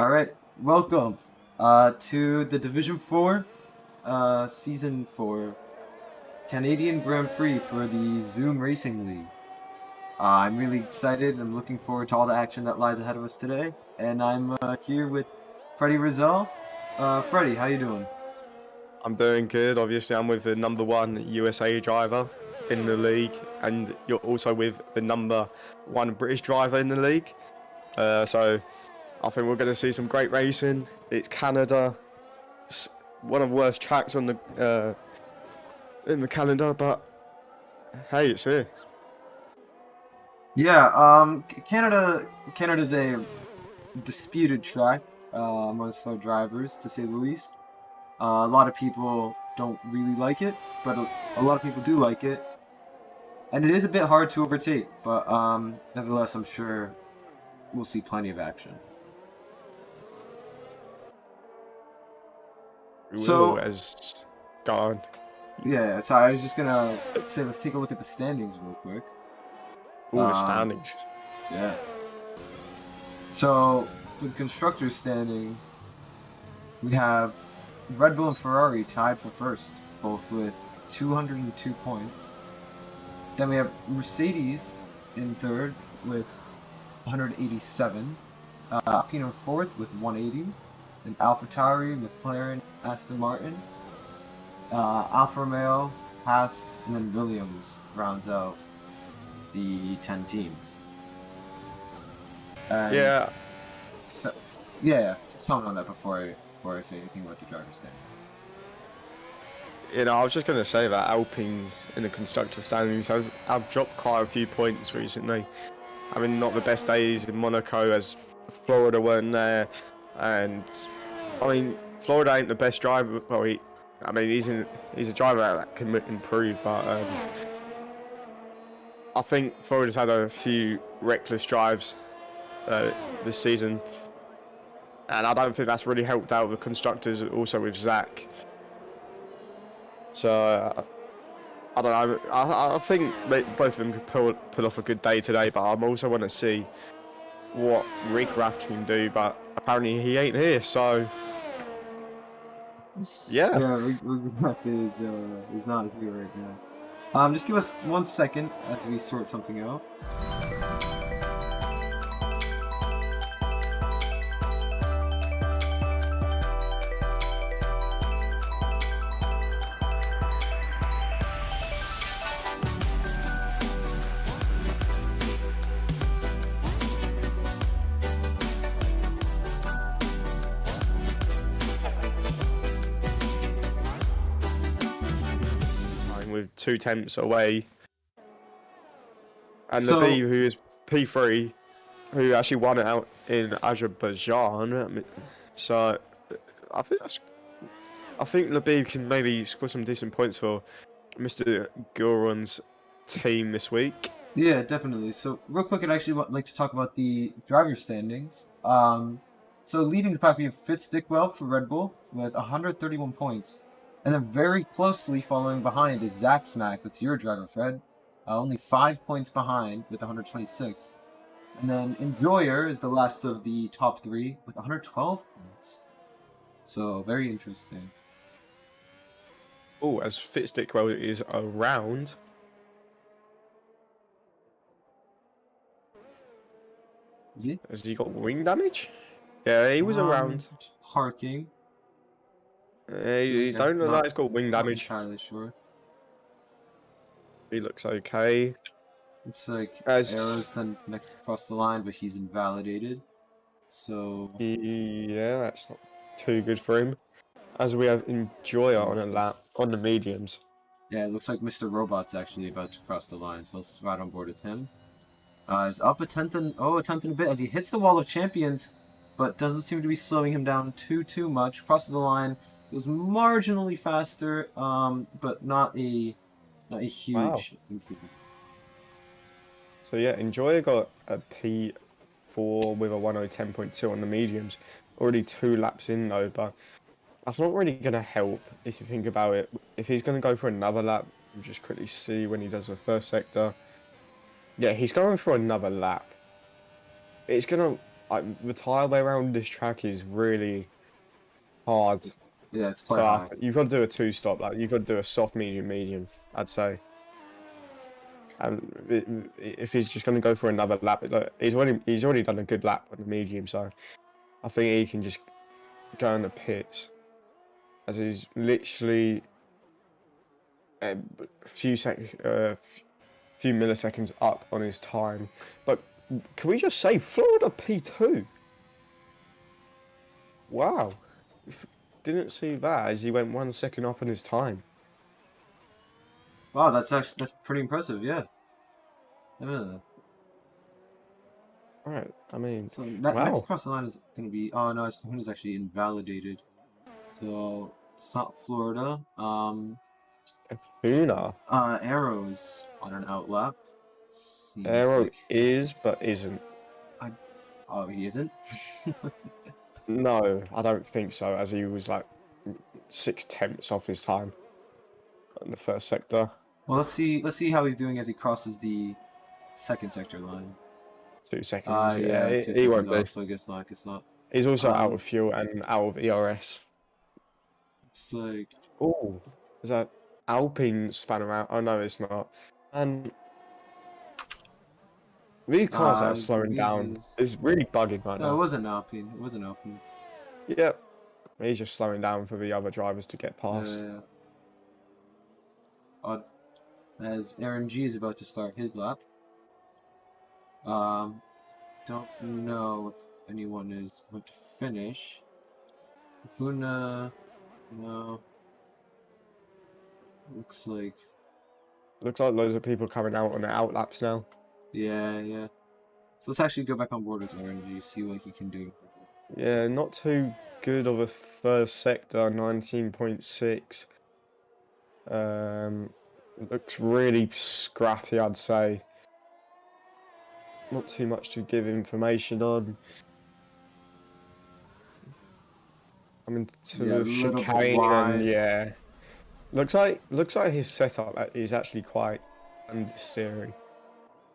All right, welcome to the Division 4, Season 4 Canadian Grand Prix for the Zoom Racing League. I'm really excited. I'm looking forward to all the action that lies ahead of us today. And I'm here with Freddie Rizal. Freddie, how you doing? I'm doing good. Obviously, I'm with the number one USA driver in the league, and you're also with the number one British driver in the league. So I think we're going to see some great racing. It's Canada, it's one of the worst tracks on the in the calendar, but hey, it's here. Yeah, Canada's a disputed track amongst our drivers, to say the least. A lot of people don't really like it, but a lot of people do like it. And it is a bit hard to overtake, but nevertheless, I'm sure we'll see plenty of action. So, As gone. yeah, so I was just gonna say, let's take a look at the standings real quick. All the standings. Yeah. So, for the constructors' standings, we have Red Bull and Ferrari tied for first, both with 202 points. Then we have Mercedes in third with 187. Alpine in fourth with 180. And AlphaTauri, McLaren, Aston Martin, Alfa Romeo, Haas, and then Williams rounds out the 10 teams. And Yeah. So, yeah. Something on that before I say anything about the driver's standings. I was just going to say that Alpine's in the constructor standings have dropped quite a few points recently. I mean, not the best days in Monaco as Florida weren't there. And, I mean, Florida ain't the best driver. Well, he's a driver that can improve, but I think Florida's had a few reckless drives this season. And I don't think that's really helped out the constructors, also with Zach. So, I don't know. I think both of them could pull off a good day today, but I also want to see what Rick Raft can do, but apparently he ain't here, so yeah. Yeah, Rick Raft is not here right now. Just give us 1 second as we sort something out. With 2 tenths away, and So- the B, who is P3, who actually won it out in Azerbaijan. So I think Labib can maybe score some decent points for Mr. Gilron's team this week. Yeah, definitely. So, real quick, I'd actually like to talk about the driver standings. So leading the pack, we have Fitz Dickwell for Red Bull with 131 points. And then very closely following behind is Zach Smack. That's your driver, Fred. Only 5 points behind with 126. And then Enjoyer is the last of the top three with 112 points. So, very interesting. Oh, as Fitzdickwell is around. Is he? Has he got wing damage? Yeah, he was around. Harking. He don't look like he's got wing damage. Not entirely sure. He looks okay. Looks like As- Arrow's done next across the line, but he's invalidated. So Yeah, that's not too good for him. As we have Enjoyer on a lap on the mediums. yeah, it looks like Mr. Robot's actually about to cross the line, so let's ride on board with him. He's up a tenth and a bit as he hits the wall of champions, but doesn't seem to be slowing him down too much. Crosses the line, goes marginally faster, but not a huge improvement. So yeah, Enjoyer got a P4 with a 1:10.2 on the mediums. Already 2 laps in though, but that's not really going to help if you think about it. If he's going to go for another lap, we'll just quickly see when he does the first sector. Yeah, he's going for another lap. It's going to the tyre around this track is really hard. Yeah, it's quite So high. you've got to do a two-stop. Like you've got to do a soft, medium, medium. I'd say. And if he's just going to go for another lap, like, he's already done a good lap on the medium. So I think he can just go in the pits, as he's literally a few milliseconds up on his time. But can we just say Florida P2? Wow. Didn't see that as he went 1 second up on his time. Wow, that's pretty impressive. Yeah. Yeah. Right. I mean, So wow. next across the line is going to be. Oh no, his Kahuna is actually invalidated. So it's not Florida. Una. Arrows on an outlap. Seems Arrow like is, but isn't. oh, he isn't. No, I don't think so, as he was like 6/10 off his time in the first sector. Well, let's see how he's doing as he crosses the second sector line. 2 seconds. Yeah, 2 he seconds won't be. off, so I guess not. Guess not. He's also out of fuel and out of ERS. It's like, Oh, is that Alpine spanner out? Oh no, it's not. And these cars that are slowing down is really bugging right no, now. it wasn't Alpine. It wasn't Alpine. Yep, he's just slowing down for the other drivers to get past. Odd. As Aaron G is about to start his lap. Don't know if anyone is going to finish. Huna, no. Looks like loads of people coming out on the outlaps now. yeah. So let's actually go back on board with Aaron G, see what he can do. Yeah, not too good of a first sector, 19.6. Looks really scrappy, I'd say. Not too much to give information on. I mean, to the chicane and yeah. Looks like his setup is actually quite understeering.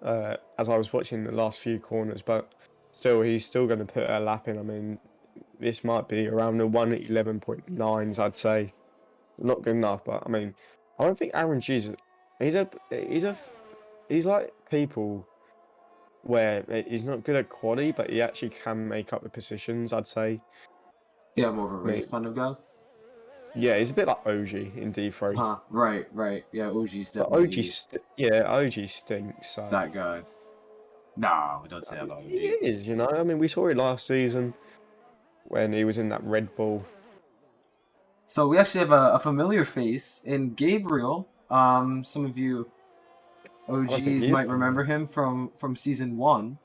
As I was watching the last few corners, but still, he's still going to put a lap in. I mean, this might be around the 1:11.9s, I'd say. Not good enough, but I mean, I don't think Aaron G's. He's like people where he's not good at quality, but he actually can make up the positions, I'd say. Yeah, more of a race kind of guy. Yeah, he's a bit like OG in D3. Huh, right. Yeah, OG's definitely... OG stinks, so... That guy. No, don't say that about OG. He is, you know? I mean, we saw it last season when he was in that Red Bull. So we actually have a familiar face in Gabriel. Some of you OGs might remember him from season 1.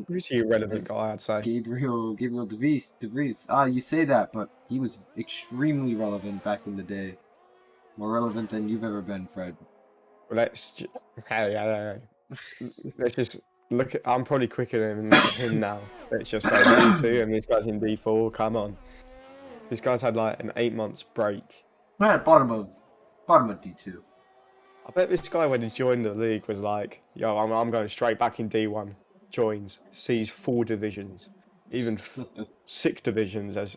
Pretty irrelevant guy, I'd say. Gabriel De Vries. You say that, but he was extremely relevant back in the day. More relevant than you've ever been, Fred. Hey. Let's just look at... I'm probably quicker than him now. Let's just say D2 and this guy's in D4. Come on. This guy's had like an 8 months break. We're at bottom of D2. I bet this guy, when he joined the league, was like, yo, I'm going straight back in D1. Joins, sees 4 divisions, even 6 divisions as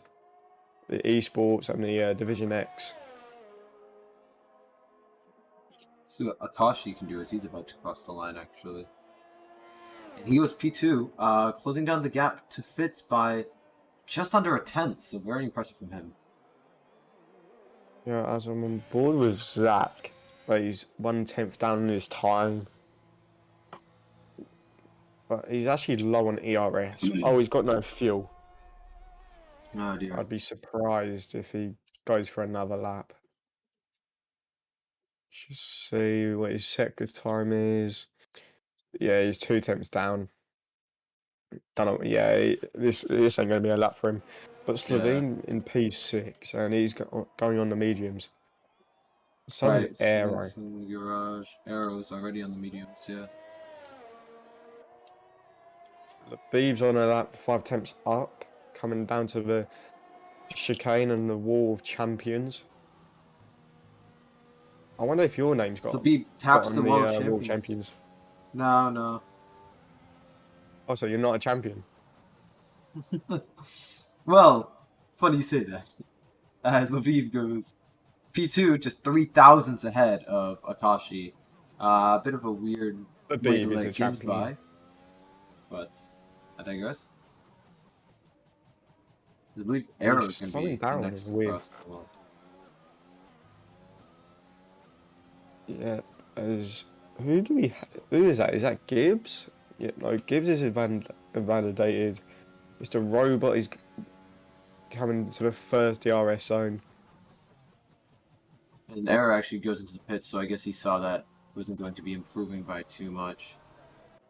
the esports and the Division X. So what Akashi can do is he's about to cross the line, actually. And he was P2, closing down the gap to Fitz by just under a tenth, so very impressive from him. Yeah, as I'm on board with Zach, but he's 1/10 down in his time. But he's actually low on ERS. Oh, he's got no fuel. Oh dear. I'd be surprised if he goes for another lap. Just see what his sector time is. Yeah, he's 2/10 down. Don't know. Yeah, this ain't going to be a lap for him. But Slovene in P6, and he's going on the mediums. So is Aero. So Garage Arrows already on the mediums. Yeah. The Beeb's on a lap 5/10 up, coming down to the chicane and the wall of champions. I wonder if your name's got. So Beeb taps the wall of champions. No. Oh, so you're not a champion? Well, funny you say that. As Lviv goes, P2 just 3 thousandths ahead of Akashi. A bit of a weird The way to Beeb is a let Gibbs champion. by, but I digress. I believe Arrow is going to slowing be the down next is weird. across the wall. Yeah, who do we? Who is that? Is that Gibbs? Yeah, no, Gibbs is invalidated. Mr. Robot is coming to the first DRS zone. And Arrow actually goes into the pits, so I guess he saw that it wasn't going to be improving by too much.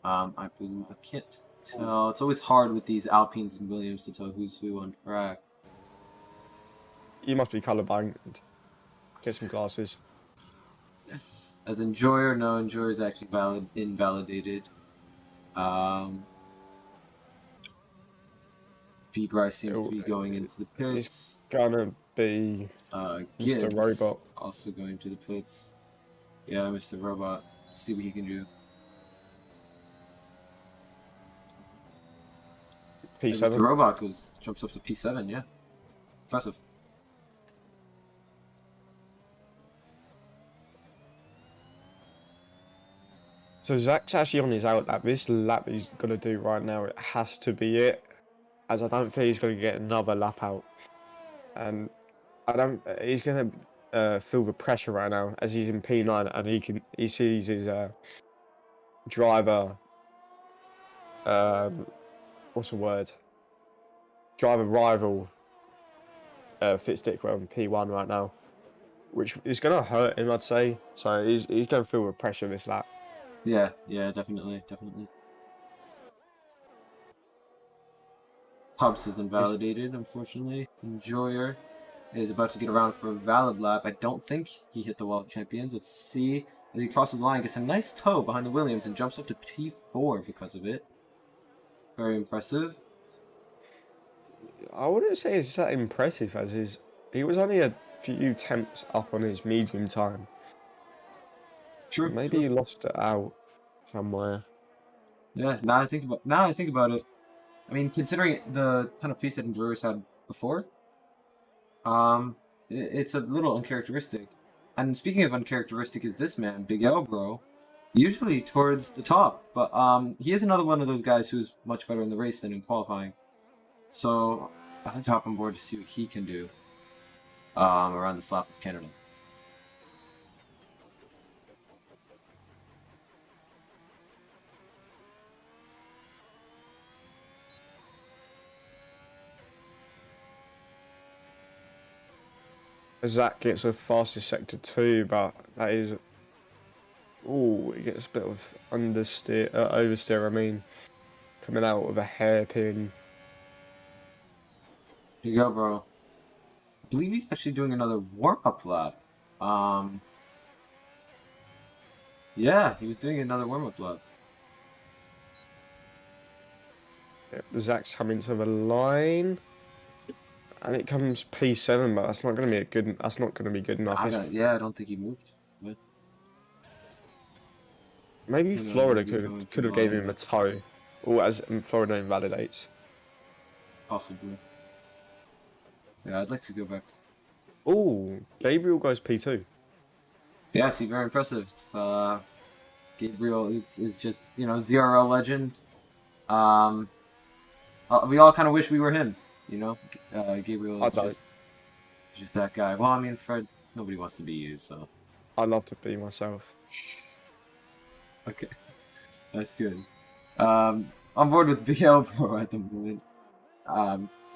I can't tell. It's always hard with these Alpines and Williams to tell who's who on track. You must be colorblind. Get some glasses. As Enjoyer, no, Enjoyer is actually invalidated. V-Bryce seems to be going into the pits. Gonna be Gibbs Mr. Robot. also going to the pits. Yeah, Mr. Robot. Let's see what he can do. And P7. Mr. Robot jumps up to P7, yeah. Impressive. So Zach's actually on his out lap. This lap he's gonna do right now, it has to be it, as I don't think he's gonna get another lap out, and he's gonna feel the pressure right now as he's in P9 and he sees his driver, what's the word? Driver rival, Fitzdick in P1 right now, which is gonna hurt him, I'd say. So he's gonna feel the pressure this lap. Yeah, definitely. Pubs is invalidated, unfortunately. Enjoyer is about to get around for a valid lap. I don't think he hit the wall of champions. Let's see. As he crosses the line, gets a nice toe behind the Williams and jumps up to P4 because of it. Very impressive. I wouldn't say it's that impressive as he was only a few tenths up on his medium time. True. Maybe he lost it out somewhere. Yeah, now I think about it. I mean, considering the kind of pace that Enjoyers had before, it's a little uncharacteristic. And speaking of uncharacteristic, is this man, Big L Bro, usually towards the top, but he is another one of those guys who's much better in the race than in qualifying. So I like to hop on board to see what he can do around the slap of Canada. Zach gets a fastest sector 2, but that is. Oh, he gets a bit of oversteer. I mean, coming out of a hairpin. Here you go, bro. I believe he's actually doing another warm-up lap. Yeah, he was doing another warm-up lap. Yep, Zach's coming to the line, and it comes P7, but that's not going to be good. That's not going to be good enough. I don't think he moved. But maybe Florida maybe could have gave him a toe, or as Florida invalidates. Possibly. Yeah, I'd like to go back. Oh, Gabriel goes P2. Yeah, see, very impressive. It's, Gabriel is just, ZRL legend. We all kind of wish we were him, Gabriel is just that guy. Well, I mean, Fred, nobody wants to be you, so. I'd love to be myself. Okay, that's good. On board with BL Pro at the moment.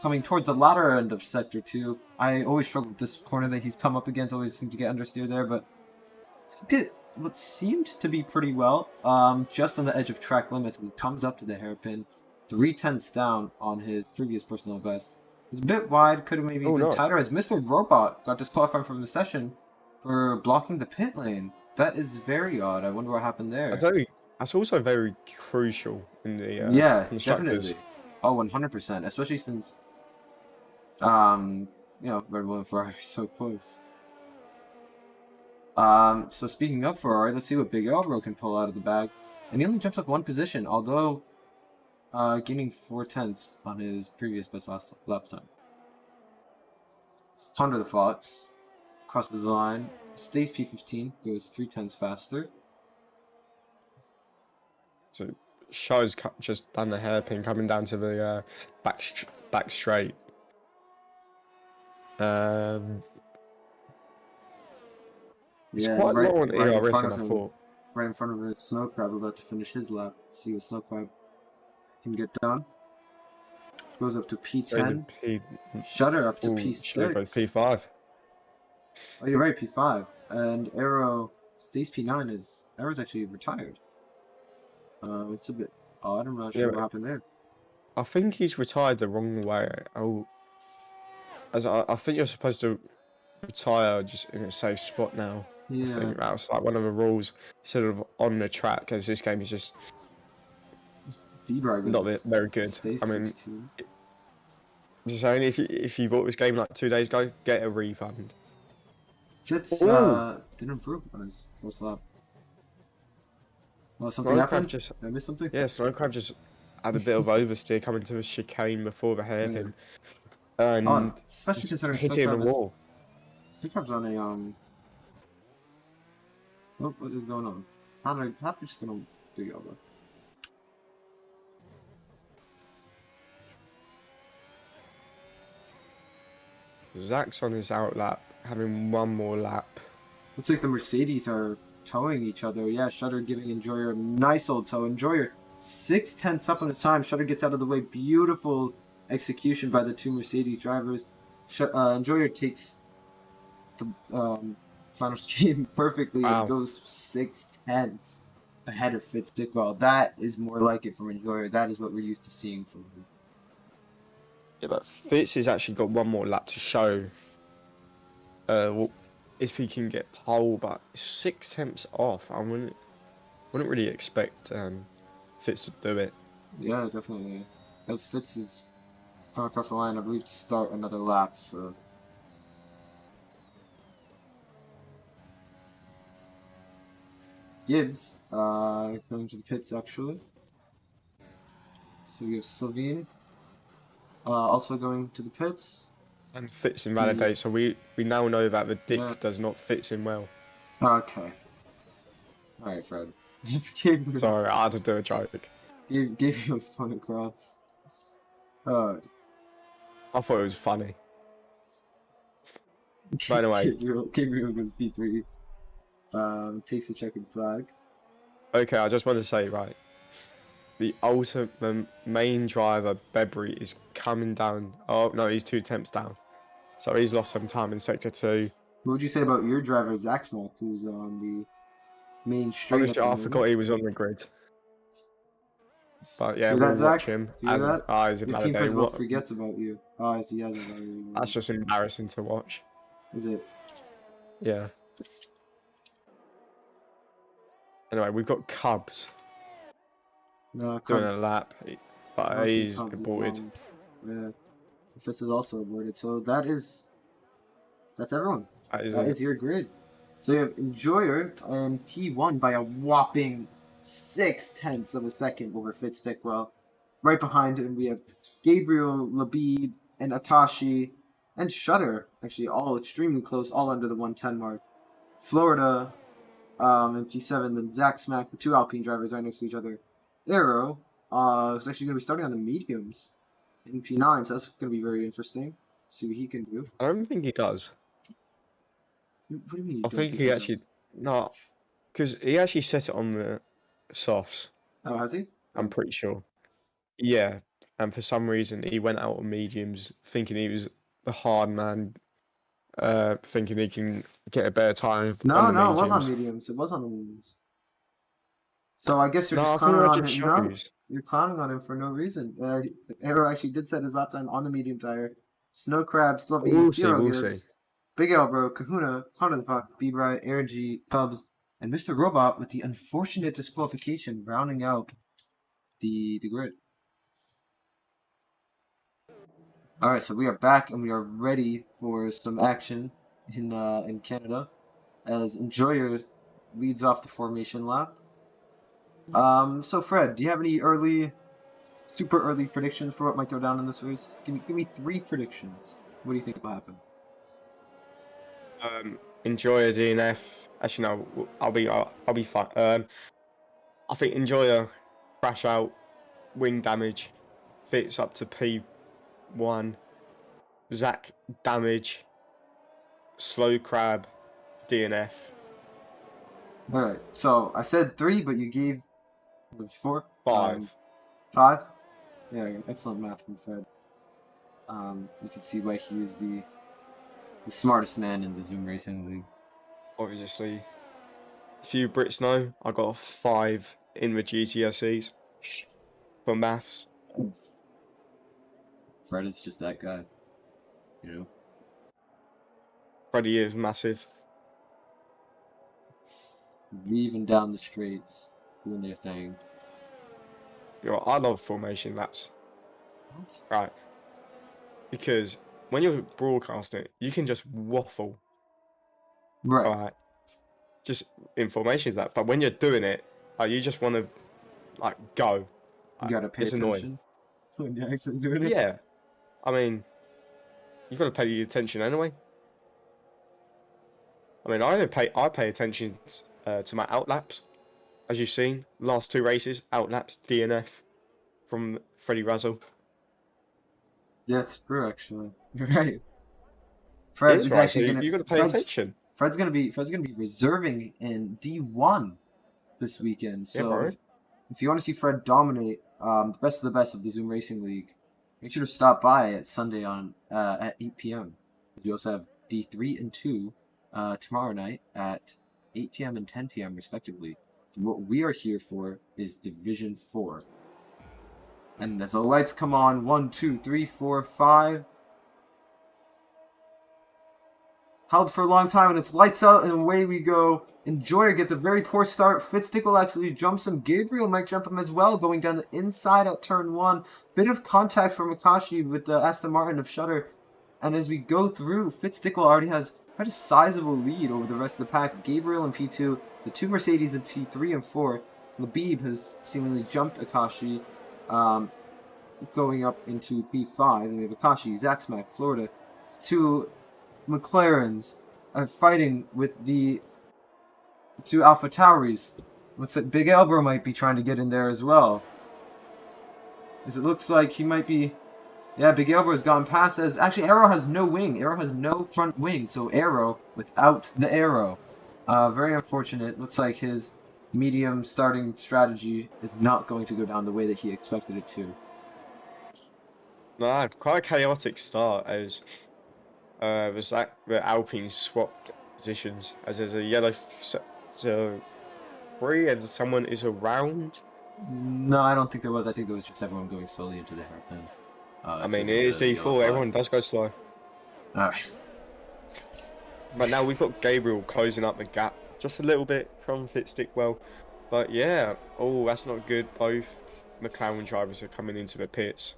Coming towards the latter end of Sector 2. I always struggle with this corner that he's come up against, always seem to get understeer there, but he did what seemed to be pretty well. Just on the edge of track limits, he comes up to the hairpin. 3/10ths down on his previous personal best. It's a bit wide, could have maybe been tighter, as Mr. Robot got disqualified from the session for blocking the pit lane. That is very odd. I wonder what happened there. That's also very crucial in the constructors. Definitely. Oh, 100%, especially since Red Bull and Ferrari are so close. So speaking of Ferrari, let's see what Big Elbro can pull out of the bag. And he only jumps up one position, although gaining 4/10 on his previous best lap time. Thunder the Fox crosses the line, stays P15, goes 3/10 faster. So Show's just done the hairpin coming down to the back straight. It's Yeah, quite low on right in ERS front than of I him. thought. Right in front of his Snow Crab, about to finish his lap. See what Snow Crab can get done. Goes up to So the P10. P, Shutter up to Show goes P6. P5. Oh, you're right, P5. And Arrow stays P9 as Arrow's actually retired. It's a bit odd. I'm not sure what happened there. I think he's retired the wrong way. I think you're supposed to retire just in a safe spot now. Yeah. I think that's like one of the rules instead of on the track, because this game is just not very good. I mean, 16. just saying, if you bought this game like 2 days ago, get a refund. Fitz didn't improve on his first lap. Well, something happened? Did I miss something? Yeah, Snowcrab just had a bit of oversteer coming to the chicane before the hairpin. And especially considering hitting the wall. Snowcrab's on a what is going on? I'm just gonna do yoga. Zach's on his out lap, having one more lap. Looks like the Mercedes are towing each other. Yeah, Shutter giving Enjoyer a nice old tow. Enjoyer 6/10 up on the time. Shutter gets out of the way. Beautiful execution by the two Mercedes drivers. Enjoyer takes the final game perfectly and goes 6/10 ahead of Fitz Dickwell. That is more like it from Enjoyer. That is what we're used to seeing from him. Yeah, but Fitz has actually got one more lap to show. If he can get pole, but 6/10 off, I wouldn't really expect Fitz to do it. Yeah, definitely. As Fitz is coming across the line, I believe, to start another lap. So Gibbs going to the pits actually. So we have Sylvain also going to the pits. And Fitz invalidates, so we now know that the dick does not fit in well. Okay. Alright, Fred. Sorry, I had to do a joke. Gave you a spun across. I thought it was funny. By the way, Gabriel goes P3. Takes the checkered flag. Okay, I just want to say, right, the main driver, Bebry, is coming down. Oh, no, he's 2 temps down. So he's lost some time in Sector 2. What would you say about your driver, Zach Smoke, who's on the main straight? Honestly, I forgot he was on the grid. But yeah, we'll watch Zach? him. He's Your team principal forgets about you. Oh, he hasn't. That's just embarrassing to watch. Is it? Yeah. Anyway, we've got Cubs. No, doing a lap, but he's aborted. Yeah, Fitz is also aborted. So that's everyone. That is your grid. So you have Enjoyer and T1 by a whopping 6/10 of a second over Fitz Dickwell. Right behind him, we have Gabriel, Labib, and Akashi, and Shutter. Actually, all extremely close, all under the 110 mark. Florida, and P7. Then Zach Smack, the two Alpine drivers right next to each other. Arrow is actually going to be starting on the mediums in P9, so that's going to be very interesting. See what he can do. I don't think he does. What do you mean? I think he actually because he actually set it on the softs. Oh, has he? I'm pretty sure. Yeah, and for some reason he went out on mediums, thinking he was the hard man, thinking he can get a better time. No, it was on mediums. It was on the mediums. So I guess you're just clowning on him. No, you're clowning on him for no reason. Arrow actually did set his lap time on the medium tire. Snow Crab, Slovene, Zero Gibbs, Big Elbow, Kahuna, Connor the Fox, B-Bright, Aaron G, Cubs, and Mr. Robot with the unfortunate disqualification rounding out the grid. Alright, so we are back and we are ready for some action in Canada as Enjoyer leads off the formation lap. So Fred, do you have any early super early predictions for what might go down in this race? Give me 3 predictions. What do you think will happen? Enjoy a DNF. Actually, no, I'll be fine. I think enjoy a crash out, wing damage, fits up to P1. Zach damage, slow crab, DNF. All right. So I said 3, but you gave 4, 5. 5. Yeah, excellent math from Fred. You can see why he is the smartest man in the Zoom Racing League. Obviously, a few Brits know I got a 5 in the GCSEs for maths. Fred is just that guy, you know. Freddie is massive. Weaving down the straights, doing their thing. You know, I love formation laps. What? Right. Because when you're broadcasting, you can just waffle. Right. Right. Just in formations lap. But when you're doing it, you just want to go. You gotta pay it's attention annoying. when you're actually doing it. Yeah. I mean, you've got to pay attention anyway. I mean, I pay attention to my outlaps. As you've seen, last 2 races, outlaps, DNF from Freddie Russell. Yeah, it's true actually. You're right. Fred is right, actually so gonna. you got to pay attention. Fred's gonna be reserving in D1 this weekend. So Yeah, if you want to see Fred dominate the best of the best of the Zoom Racing League, make sure to stop by at Sunday on at 8 p.m. We also have D3 and 2 tomorrow night at 8 p.m. and 10 p.m. respectively. What we are here for is Division 4. And as the lights come on, 1, 2, 3, 4, 5. Held for a long time, and it's lights out, and away we go. Enjoyer gets a very poor start. Fitzstickle actually jumps him. Gabriel might jump him as well, going down the inside at turn 1. Bit of contact from Akashi with the Aston Martin of Shutter. And as we go through, Fitzstickle already has quite a sizable lead over the rest of the pack. Gabriel in P2, the 2 Mercedes in P3 and 4. Labib has seemingly jumped Akashi, going up into P5. And we have Akashi, Zaxmack, Florida. 2 McLarens are fighting with the 2 Alpha Tauris. Looks like Big Elbow might be trying to get in there as well. As it looks like he might be... Yeah, Big Elbow has gone past as... Actually, Arrow has no wing. Arrow has no front wing. So Arrow without the arrow. Very unfortunate. Looks like his medium starting strategy is not going to go down the way that he expected it to. No, quite a chaotic start as the Alpine swapped positions as there's a yellow free and someone is around. No, I don't think there was. I think there was just everyone going slowly into the hairpin. I mean, it is D4. Everyone does go slow. Alright. But now we've got Gabriel closing up the gap just a little bit from Fitzstickle. But yeah, oh, that's not good. Both McLaren drivers are coming into the pits.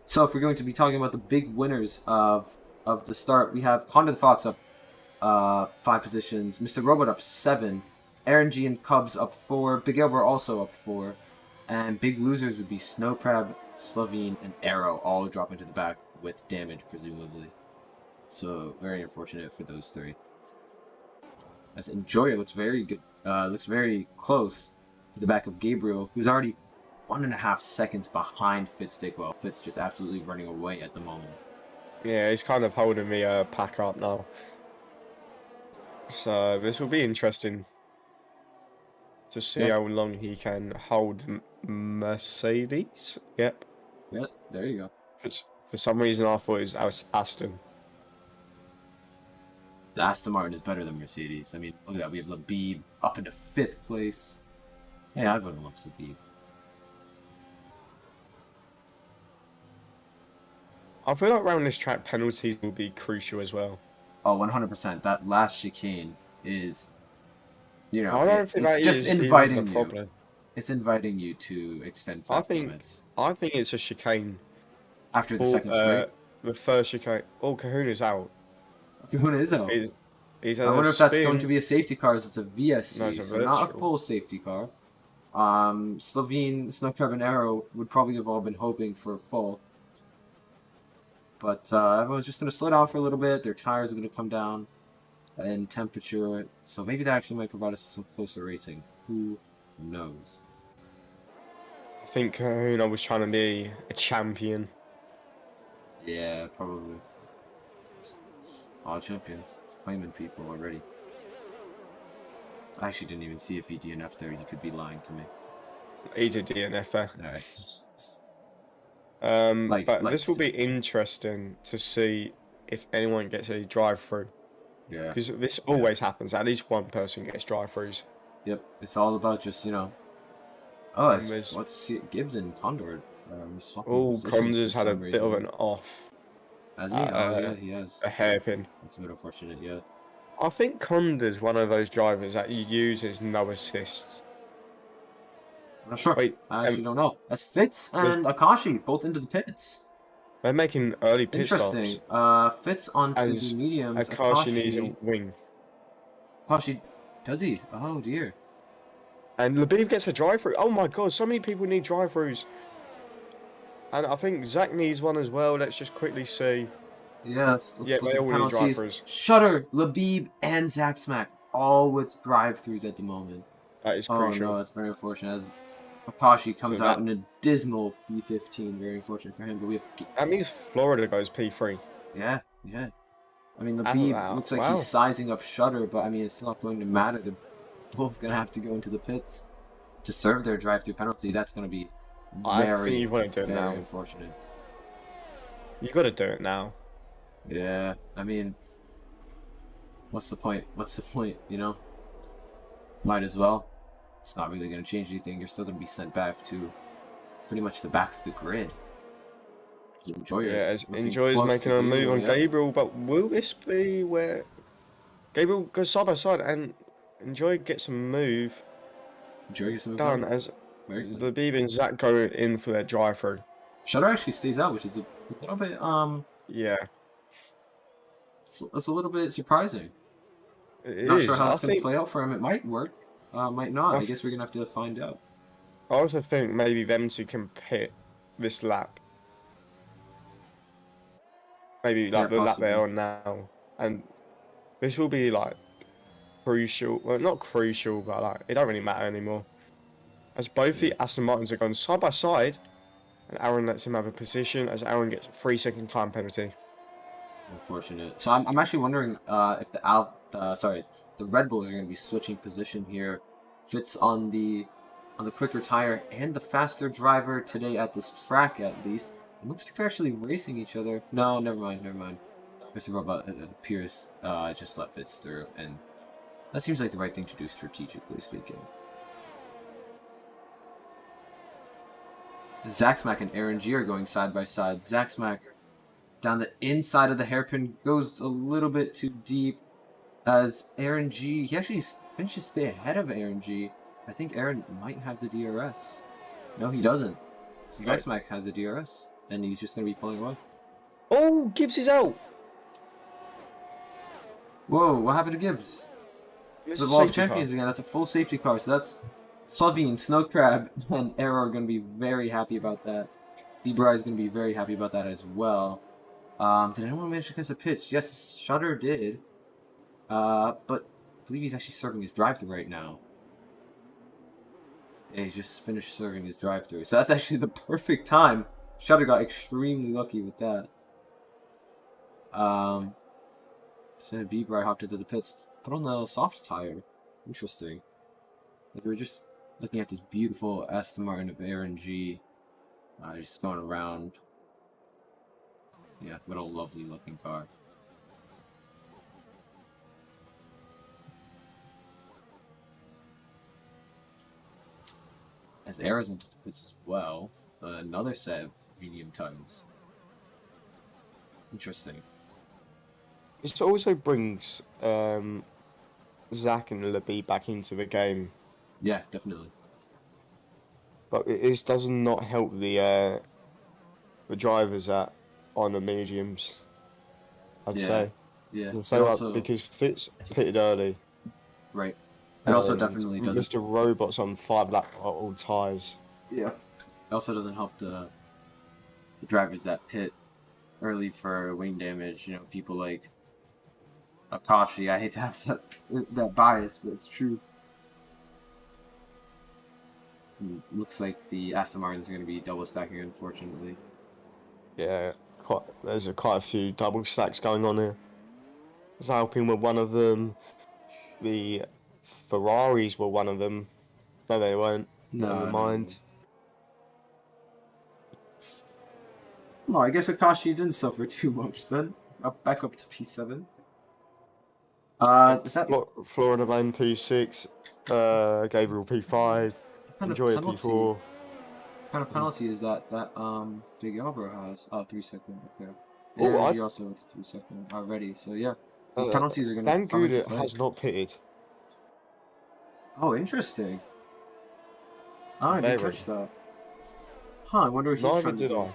So if we're going to be talking about the big winners of the start, we have Conda the Fox up 5 positions, Mr. Robot up 7, Aaron G and Cubs up 4, Big Elbow also up 4, and big losers would be Snow Crab, Slovene, and Arrow all dropping to the back with damage, presumably. So very unfortunate for those 3. As Enjoyer looks very good, looks very close to the back of Gabriel, who's already 1.5 seconds behind Fitzstickle. Fitz just absolutely running away at the moment. Yeah, he's kind of holding the pack up now. So this will be interesting to see how long he can hold Mercedes. Yep. Yep, there you go. For some reason, I thought it was Aston. The Aston Martin is better than Mercedes. I mean, look at that. We have Labib up into 5th place. Hey, everyone loves Labib. I feel like around this track, penalties will be crucial as well. Oh, 100%. That last chicane is, you know, I don't think it's that just is inviting even the you. problem. It's inviting you to extend fast limits. I think it's a chicane. After the second straight. The first chicane. Oh, Kahuna's out. Kahuna is out. He's I wonder if that's going to be a safety car as it's a VSC. No, it's a so not a virtual. full safety car. Slovene, Snowcrab, and Arrow would probably have all been hoping for a full. But everyone's just going to slow down for a little bit. Their tires are going to come down in temperature. So maybe that actually might provide us with some closer racing. Who knows? I think Kahuna was trying to be a champion. Yeah, probably. All champions. It's claiming people already. I actually didn't even see if he DNF'd there. You could be lying to me. He did DNF there. Alright. But this will be interesting to see if anyone gets a drive-through. Yeah. Because this always happens. At least one person gets drive-throughs. Yep. It's all about just, you know. Oh, And there's- let's see. Gibbs and Condor. Oh, positions Condor's for had a some bit of reason. an off, Has he? Oh, yeah, he has. a hairpin. That's a bit unfortunate, yeah. I think Condor's one of those drivers that uses no assists. I'm not sure. Wait, I actually don't know. That's Fitz and Akashi, both into the pits. they're making early pit Interesting. stops. Fitz onto And the mediums. Akashi needs a wing. Akashi, does he? Oh, dear. And Labib gets a drive-through. Oh my god, so many people need drive-throughs. And I think Zach needs one as well. Let's just quickly see. Yeah, let's Yeah, look they at all need penalties. drive-throughs. Shutter, Labib, and Zach Smack, all with drive-throughs at the moment. That is Oh crucial. no, that's very unfortunate. As Akashi comes So out that- in a dismal P15, very unfortunate for him. But we have, That means Florida goes P3. yeah. I mean, And Labib wow, looks like wow. he's sizing up Shutter, but I mean, it's not going to matter. They're both gonna have to go into the pits to serve their drive-through penalty. That's gonna be I think very, you want to do it very now. unfortunate. You got to do it now. Yeah, I mean, what's the point? What's the point, you know? Might as well. It's not really going to change anything. You're still going to be sent back to pretty much the back of the grid. Enjoyers. Yeah, as looking Enjoy's close making to a move Gabriel, on yeah. Gabriel, but will this be where Gabriel goes side by side and Enjoy gets a move Enjoy gets some done as Very good. Labib and Zach go in for their drive-through. Shutter actually stays out, which is a little bit, Yeah, it's a little bit surprising. it Not is. sure how I it's going to think. play out for him. It might work, might not. I I guess we're going to have to find out. I also think maybe them two can pit this lap. Maybe like Yeah, the lap they're possibly. on now, and this will be like crucial. Well, not crucial, but like it don't really matter anymore. As both the Aston Martins are going side by side, and Aaron lets him have a position as Aaron gets a 3-second time penalty. Unfortunate. So I'm actually wondering if the Red Bulls are going to be switching position here. Fitz on the quicker tire and the faster driver today at this track, at least. It looks like they're actually racing each other. No, never mind. Mr. Robot appears just let Fitz through, and that seems like the right thing to do strategically speaking. Zaxmack and Aaron G are going side by side. Zaxmack down the inside of the hairpin goes a little bit too deep as Aaron G, he actually managed to stay ahead of Aaron G. I think Aaron might have the DRS. No, he doesn't. So Right. Zaxmack has the DRS, and he's just going to be pulling away. Oh, Gibbs is out. Whoa, what happened to Gibbs? Missed The a Law of safety car. Champions again. That's a full safety car. So that's Slovene, Snow Crab, and Arrow are going to be very happy about that. Debray is going to be very happy about that as well. Did anyone manage to catch a pitch? Yes, Shutter did. But I believe he's actually serving his drive-thru right now. Yeah, he's just finished serving his drive-thru. So that's actually the perfect time. Shutter got extremely lucky with that. So Debray hopped into the pits. Put on the soft tire. Interesting. Like we were just looking at this beautiful Aston Martin of Aaron G. Just going around. Yeah, what a lovely looking car. As Aaron's into the pits as well. Another set of medium tires. Interesting. This also brings Zach and Labib back into the game, Yeah, definitely. but this does not help the drivers that on the mediums. I'd Yeah. say. Yeah. I'd say and that also, because Fitz pitted early. right. It also And definitely doesn't. Mr. Robot's on 5-lap old tyres. Yeah. It also doesn't help the drivers that pit early for wing damage. You know, people like Akashi. I hate to have that bias, but it's true. Looks like the Aston Martins are going to be double stacking, unfortunately. Yeah, there's quite a few double stacks going on here. Alpine were one of them. The Ferraris were one of them. No, they weren't. Never No, mind. no. I guess Akashi didn't suffer too much then. Back up to P7. Is that Florida Lane P6, Gabriel P5, kind of Enjoy penalty? P4. Kind of penalty is that Big Albro has? 3 second. Okay. Oh, Energy also went to 3 second already. So yeah, these uh, penalties are going to Dan come into Guda play. has not pitted. Oh, interesting. I didn't Very. catch that. Huh, I wonder what he's Neither trying to did do. I.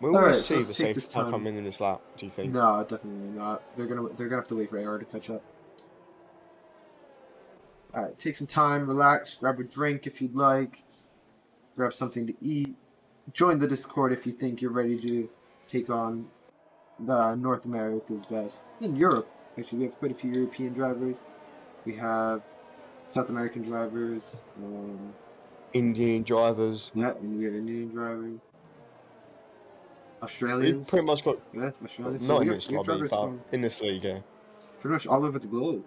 Will we Alright, see so let's the take safety this car time. come in this lap, do you think? No, definitely not. They're gonna have to wait for AR to catch up. Alright, take some time, relax, grab a drink if you'd like, grab something to eat, join the Discord if you think you're ready to take on the North America's best. In Europe, actually, we have quite a few European drivers. We have South American drivers. Indian drivers. Yeah, and we have Indian drivers. We've Australians. pretty much got, Yeah, Australians. So not we in have, this we have lobby, drivers but from in this league, yeah. pretty much all over the globe.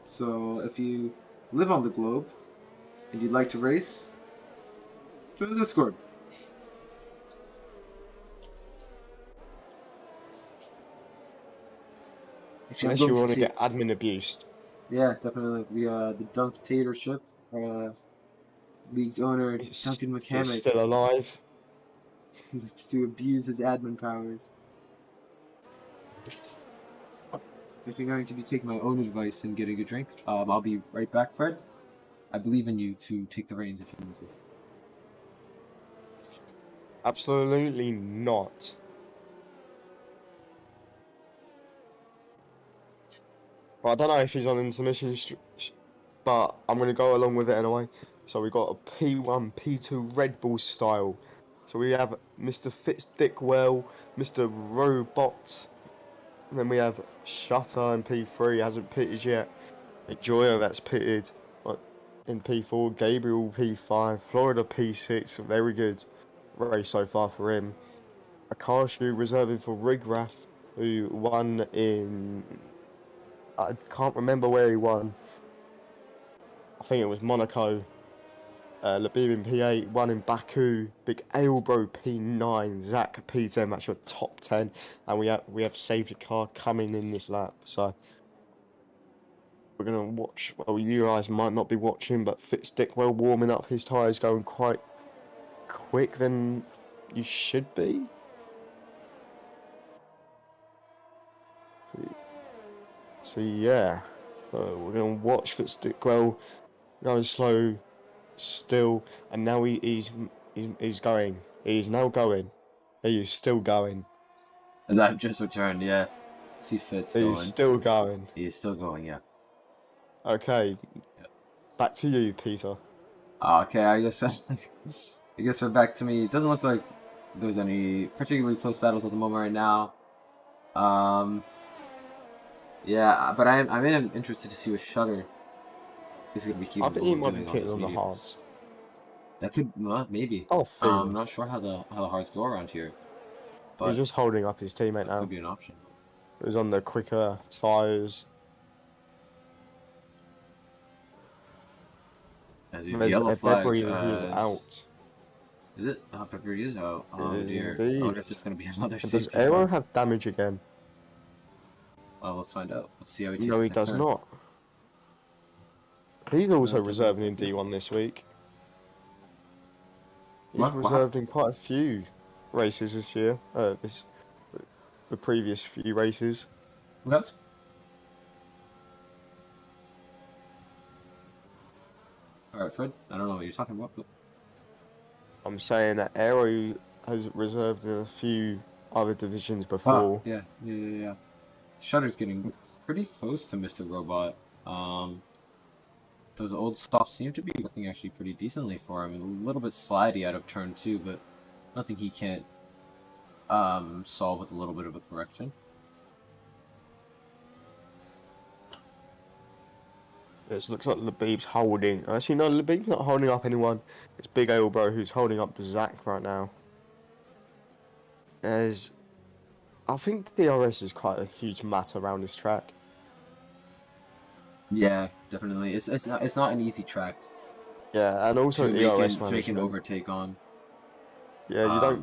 So if you live on the globe and you'd like to race, join the Discord. Actually, I'm Unless going you to want to take- get admin abused. Yeah, definitely. The Dunktatorship, league's owner, It's, Duncan it's McCammett, still alive. likes to abuse his admin powers. If you're going to be taking my own advice and getting a drink, I'll be right back, Fred. I believe in you to take the reins if you need to. Absolutely not. Well, I don't know if he's on intermission, but I'm going to go along with it anyway. So we got a P1, P2 Red Bull style. So we have Mr. Fitzdickwell, Mr. Robot, and then we have Shutter in P3, hasn't pitted yet. Joya, that's pitted in P4, Gabriel P5, Florida P6, very good race so far for him. Akarshu reserving for Rigrath, who won in... I can't remember where he won. I think it was Monaco. Labib P8, one in Baku. Big Ailbro P9, Zach P10. That's your top 10, and we have safety car coming in this lap. So we're gonna watch. Well, you guys might not be watching, but Fitzdickwell warming up his tyres, going quite quick than you should be. So yeah, we're gonna watch Fitzdickwell going slow still, and now he's going. He's now going. He is still going. As I've just returned, yeah. See Fitz going. He's still going. He's still going, yeah. Okay. Back to you, Peter. Okay, I guess we're back to me. It doesn't look like there's any particularly close battles at the moment right now. Yeah, but I'm interested to see what Shutter is going to be I capable think he of might be doing on pitting this on the medium. hards. That could maybe. Oh, I'm not sure how the hards go around here, but he's just holding up his teammate now. could be an option. It was on the quicker tyres. As the yellow flag is out. Is it? Peppery is out. Oh It is dear. indeed. I wonder if it's going to be another And does safety Aero car. have damage again? Well, let's find out. Let's see how he takes No, he this does turn. not. He's also No, reserving in definitely. D1 this week. He's What? reserved in quite a few races this year. The previous few races. That's alright, Fred. I don't know what you're talking about, but I'm saying that Aero has reserved in a few other divisions Oh, before. yeah. Shutter's getting pretty close to Mr. Robot. Those old softs seem to be working actually pretty decently for him. A little bit slidey out of turn 2, but nothing he can't solve with a little bit of a correction. It looks like Labib's holding. Actually, no, Labib's not holding up anyone. It's Big Elbow who's holding up Zach right now. There's, I think DRS is quite a huge matter around this track. Yeah, definitely. It's not an easy track Yeah, and also to ERS make an management. overtake on. Yeah,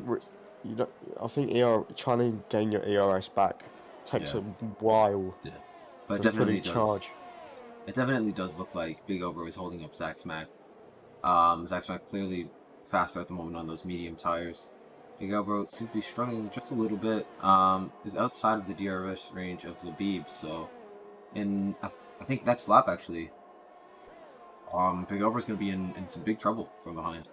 you don't. I think trying to gain your ERS back takes a while Yeah, but to it definitely fully does. charge. It definitely does look like Big Elbow is holding up Zach Smack. Zach Smack clearly faster at the moment on those medium tires. Big Elbow seems to be struggling just a little bit. Is outside of the DRS range of Labib, so I think next lap actually, Big Elbow is going to be in some big trouble from behind.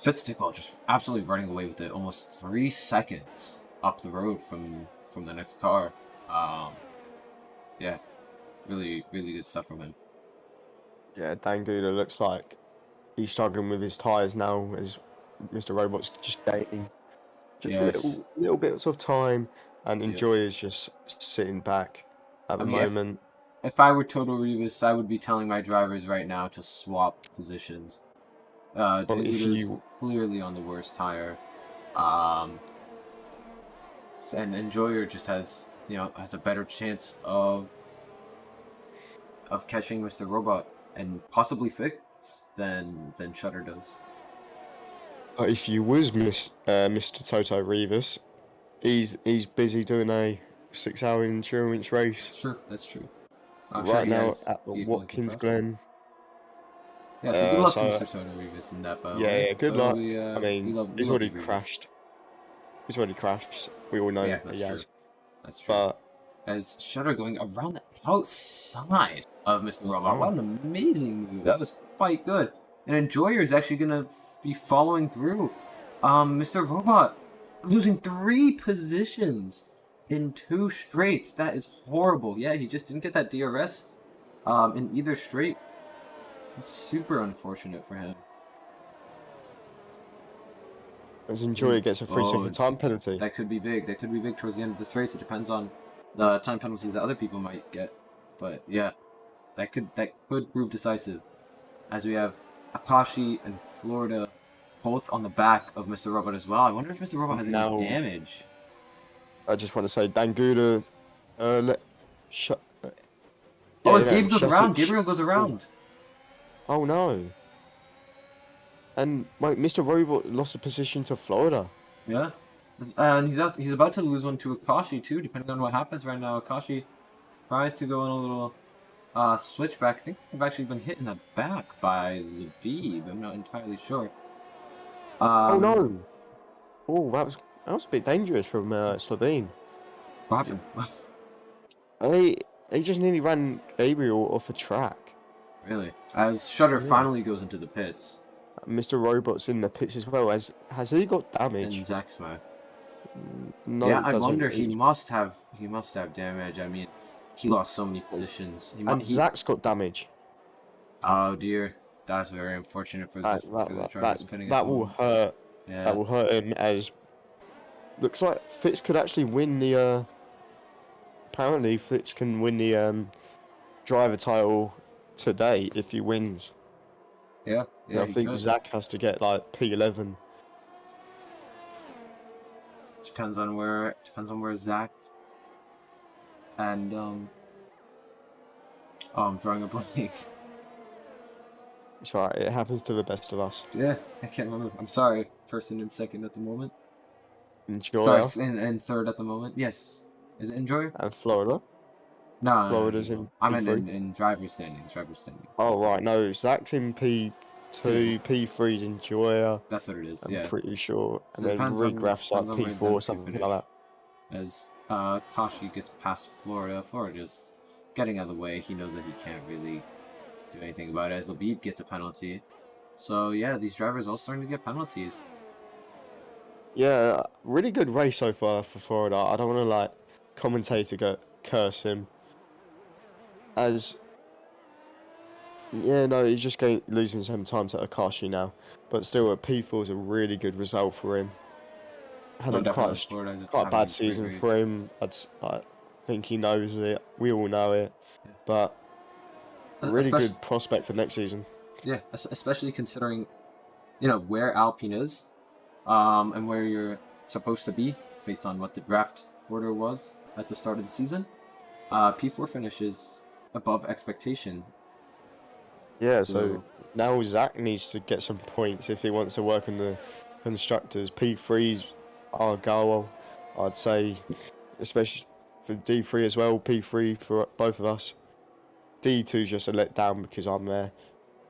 Fitzstickball just absolutely running away with it, almost 3 seconds up the road from the next car. Yeah, really good stuff from him. Yeah, Dan Gouda looks like he's struggling with his tyres now as Mr. Robot's just gaining just little bits of time, and Enjoy is just sitting back at the moment. If I were Toto Rivas, I would be telling my drivers right now to swap positions. Dan Gouda's clearly on the worst tire. And Enjoyer just has a better chance of catching Mr. Robot and possibly Fix than Shutter does. If you was Mr. Toto Rivas, he's busy doing a 6-hour endurance race. That's true. Right now at the Watkins Glen. Yeah, so good luck to Mr. Toto Rivas in that battle. Yeah, good luck. I mean, he's already crashed. He's already crashed. We all know he has. That's true. But as Shutter going around the outside of Mr. Robot, what an amazing move. That was quite good. And Enjoyer is actually going to be following through. Mr. Robot losing 3 positions in 2 straights. That is horrible. Yeah, he just didn't get that DRS in either straight. It's super unfortunate for him. As Enjoyer gets a 3-second time penalty. That could be big. That could be big towards the end of this race. It depends on the time penalties that other people might get. But yeah, that could prove decisive. As we have Akashi and Florida both on the back of Mr. Robot as well. I wonder if Mr. Robot has any damage. I just want to say, Dan Gouda, Gabriel goes around. Gabriel goes around. Oh no. And Mr. Robot lost a position to Florida. Yeah. And he's about to lose one to Akashi too, depending on what happens right now. Akashi tries to go in a little switchback. I think they've actually been hit in the back by Labib. I'm not entirely sure. Oh no. Oh, that was a bit dangerous from Slovene. What happened? He just nearly ran Gabriel off the track. Really? As Shutter finally goes into the pits. Mr. Robot's in the pits as well. Has he got damage? And Zach Smack. No, yeah, I wonder. He must have damage. I mean, he lost so many positions. Zach's got damage. Oh dear, that's very unfortunate for the drivers. That will hurt. Yeah. That will hurt him. As looks like Fitz could actually win the. Apparently, Fitz can win the driver title today if he wins. Yeah, I think Zach has to get like P11. Depends on where Zach and I'm throwing a blank. It's alright, it happens to the best of us. Yeah, I can't remember. I'm sorry. First and second at the moment. Enjoyer. Sorry, and third at the moment. Yes. Is it Enjoyer? And Florida. No, Florida's in. I'm in driver's standings. Oh right, no, Zach's in P2, P3's Enjoyer. That's what it is. I'm pretty sure, so and then Regraph's like P4 or something like that. As Kashi gets past Florida, Florida's getting out of the way. He knows that he can't really do anything about it. As Labib gets a penalty, so yeah, these drivers all starting to get penalties. Yeah, really good race so far for Florida. I don't want to like commentator go curse him as yeah, no, he's just losing some time to Akashi now, but still a P4 is a really good result for him. Had No, a definitely. Florida is quite a having bad a great season race. for him. I think he knows it. We all know it, Yeah. but really Especially, good prospect for next season. yeah, especially considering where Alpine is, and where you're supposed to be based on what the draft order was at the start of the season. P4 finishes above expectation. Yeah, so So now Zach needs to get some points if he wants to work on the constructors. P3's our goal, I'd say, especially for D3 as well. P3 for both of us. D2's just a letdown because I'm there.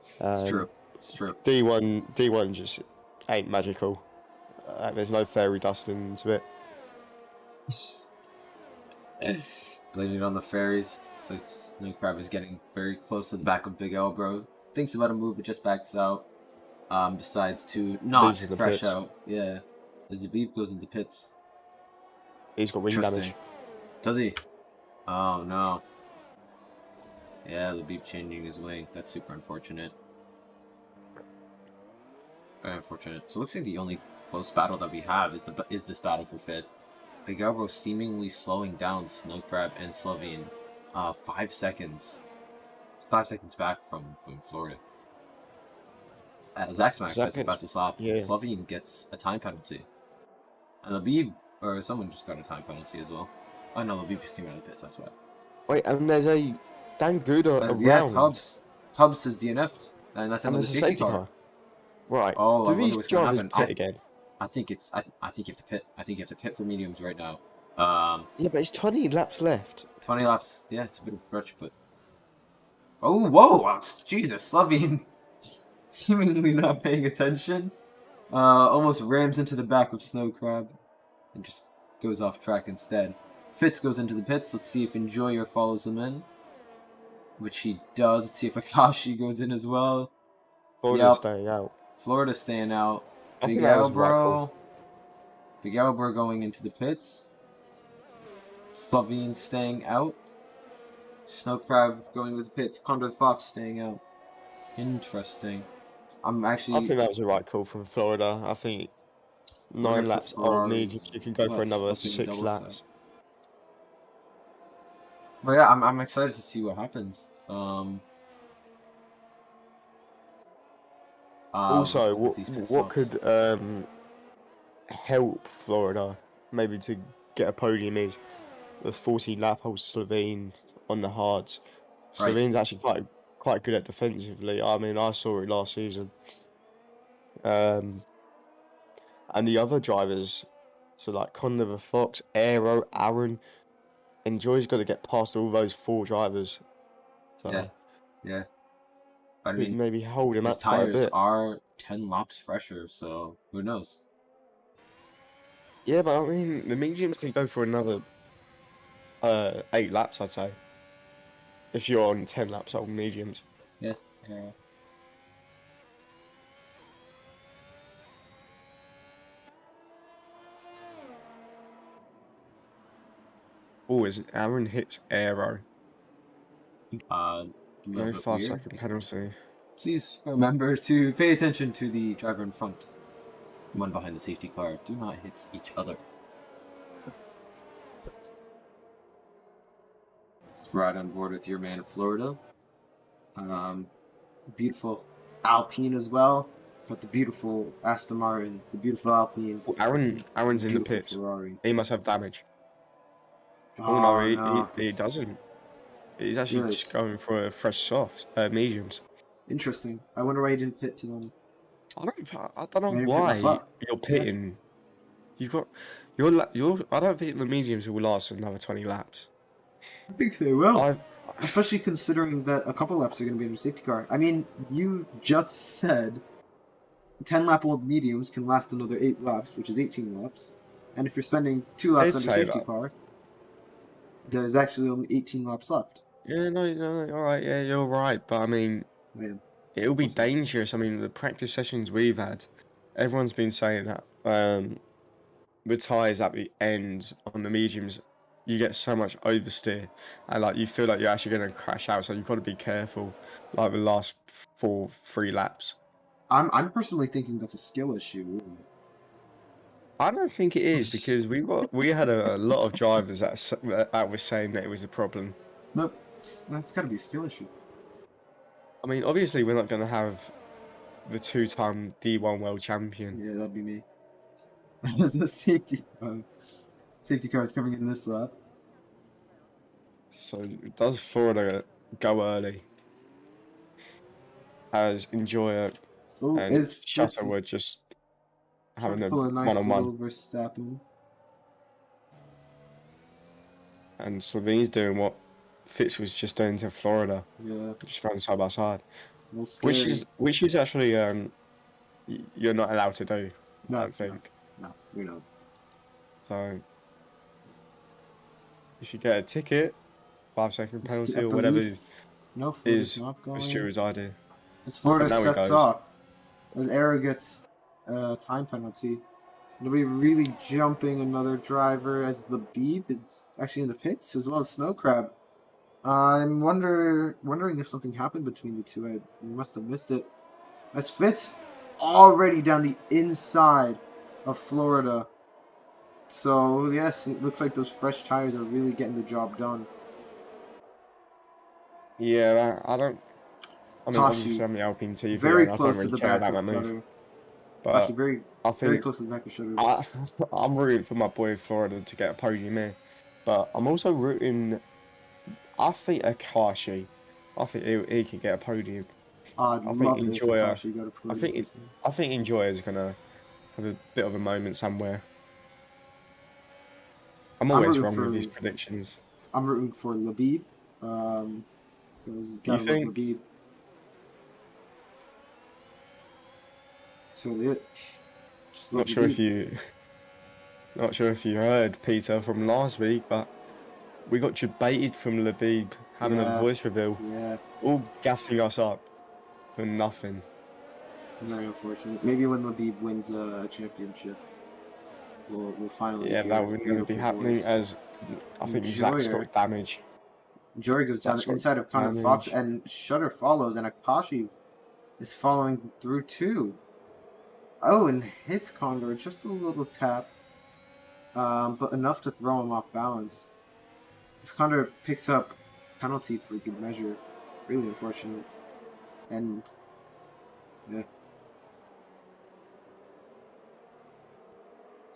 it's And true. It's true. D1 just ain't magical. There's no fairy dust into it. Blaming it on the fairies. So Snow Crab is getting very close to the back of Big Elbro. Thinks about a move, but just backs out. Decides to not Leaves in the crash pits. out. Yeah. As the beep goes into pits. He's got wing Interesting. damage. Does he? Oh no. Yeah, the beep changing his wing. That's super unfortunate. Very unfortunate. So it looks like the only close battle that we have is this battle for fifth. Big Elbro seemingly slowing down Snow Crab and Slovene. 5 seconds. 5 seconds back from Florida. Zaxmax Zach has the gets, fastest lap. yeah. Slovene gets a time penalty. And Labib, or someone just got a time penalty as well. Oh no, Labib just came out of the pits, that's why. Wait, and there's a Dan Guda around. Yeah, Cubs is DNF'd. And that's And another there's a safety safety car. car. Right. Oh, I Do wonder these what's gonna drivers happen. pit again? I think I think you have to pit. I think you have to pit for mediums right now. Yeah, but it's 20 laps left. 20 laps. Yeah, it's a bit of a stretch, but oh, whoa! Jesus, Slovene seemingly not paying attention. Almost rams into the back of Snow Crab and just goes off track instead. Fitz goes into the pits. Let's see if Enjoyer follows him in, which he does. Let's see if Akashi goes in as well. Florida's Yep, staying out. Florida staying out. I Big think that was right call. Elbro. Big Elbro going into the pits. Slovene staying out. Snow Crab going with the pits. Condor the Fox staying out. Interesting. I'm I actually think that was the right call from Florida. I think wonder 9 if the laps old mediums. Ferraris You can go for another split the 6 double stack. laps. But yeah, I'm excited to see what happens. Also, with these pit what stops. could help Florida maybe to get a podium is the 40 lap old Slovene on the hards. Right. Slovene's actually quite good at defensively. I mean, I saw it last season. And the other drivers, so like Condor the Fox, Aero, Aaron, Enjoy's got to get past all those 4 drivers. So Yeah. I could mean, maybe hold him his up quite a tires bit. are 10 laps fresher, so who knows? Yeah, but I mean, the mediums can go for another 8 laps, I'd say. If you're on 10 laps old mediums. Yeah. Oh, is Aaron hits Aero. A little No bit 5-second weird. penalty. Please remember to pay attention to the driver in front. The one behind the safety car. Do not hit each other. Just ride on board with your man in Florida. Beautiful Alpine as well. Got the beautiful Aston Martin, the beautiful Alpine. Oh, Aaron's in the beautiful pits. Ferrari. He must have damage. Oh, no, he it's doesn't. He's actually good. just going for a fresh soft mediums. Interesting. I wonder why he didn't pit to them. I don't know Maybe why that's up. you're pitting. You've got I don't think the mediums will last another 20 laps. I think they will. I've Especially considering that a couple laps are going to be in a safety car. I mean, you just said 10 lap old mediums can last another 8 laps, which is 18 laps. And if you're spending 2 laps Did on your say safety that. car, there's actually only 18 laps left. Yeah, no, all right, yeah, you're right, but I mean, Man. it'll be Awesome. dangerous. I mean, the practice sessions we've had, everyone's been saying that the tyres at the end on the mediums, you get so much oversteer, and like you feel like you're actually going to crash out. So you've got to be careful, like the last 3 laps. I'm personally thinking that's a skill issue. Really. I don't think it is because we had a lot of drivers that were saying that it was a problem. Nope, that's got to be a skill issue. I mean, obviously we're not going to have the 2-time D1 world champion. Yeah, that'd be me. There's no safety cars coming in this lap. So does Florida go early? As Enjoyer So and is Shutter were just having a pull a nice one-on-one. little Verstappen. And Sloveni's doing what Fitz was just doing to Florida, Yeah, just going side by side, well, scary. which is actually you're not allowed to do. No, I don't think No, you're not. so. If you get a ticket, 5-second penalty I or whatever believe- No, Florida's is not the going. steward's idea. As Florida But now it sets goes. off, as Era gets a time penalty, nobody really jumping another driver as the Beeb. It's actually in the pits as well as Snow Crab. I'm wondering if something happened between the two. I must have missed it. As Fitz already down the inside of Florida. So yes, it looks like those fresh tires are really getting the job done. Yeah, I don't. I mean, Kashi, obviously I'm the Alpine TV, very and I close don't to really the care back about of that move. Shutter. But Actually, very I very think close to the back of Shutter. I'm rooting for my boy Florida to get a podium here, but I'm also rooting. I think Akashi. I think he can get a podium. I'd I think love it if Enjoyer. Akashi got a podium I think personally. I think Enjoyer is gonna have a bit of a moment somewhere. I'm always rooting wrong with for- these predictions. I'm rooting for Labib. Because gotta love think? Labib. So it. Just love Not sure if Labib. not sure if you heard Peter from last week, but we got debated from Labib having Yeah. a voice reveal, Yeah, all gassing us up for nothing. very unfortunate. Maybe when Labib wins a championship, we'll finally. Yeah, hear that his would never be beautiful happening voice. as I think Zach's Enjoyer. got damage. Jory goes down That's the inside of Connor damage. Fox, and Shutter follows, and Akashi is following through too. Oh, and hits Condor just a little tap, but enough to throw him off balance. As Condor picks up penalty for good measure, really unfortunate, and yeah.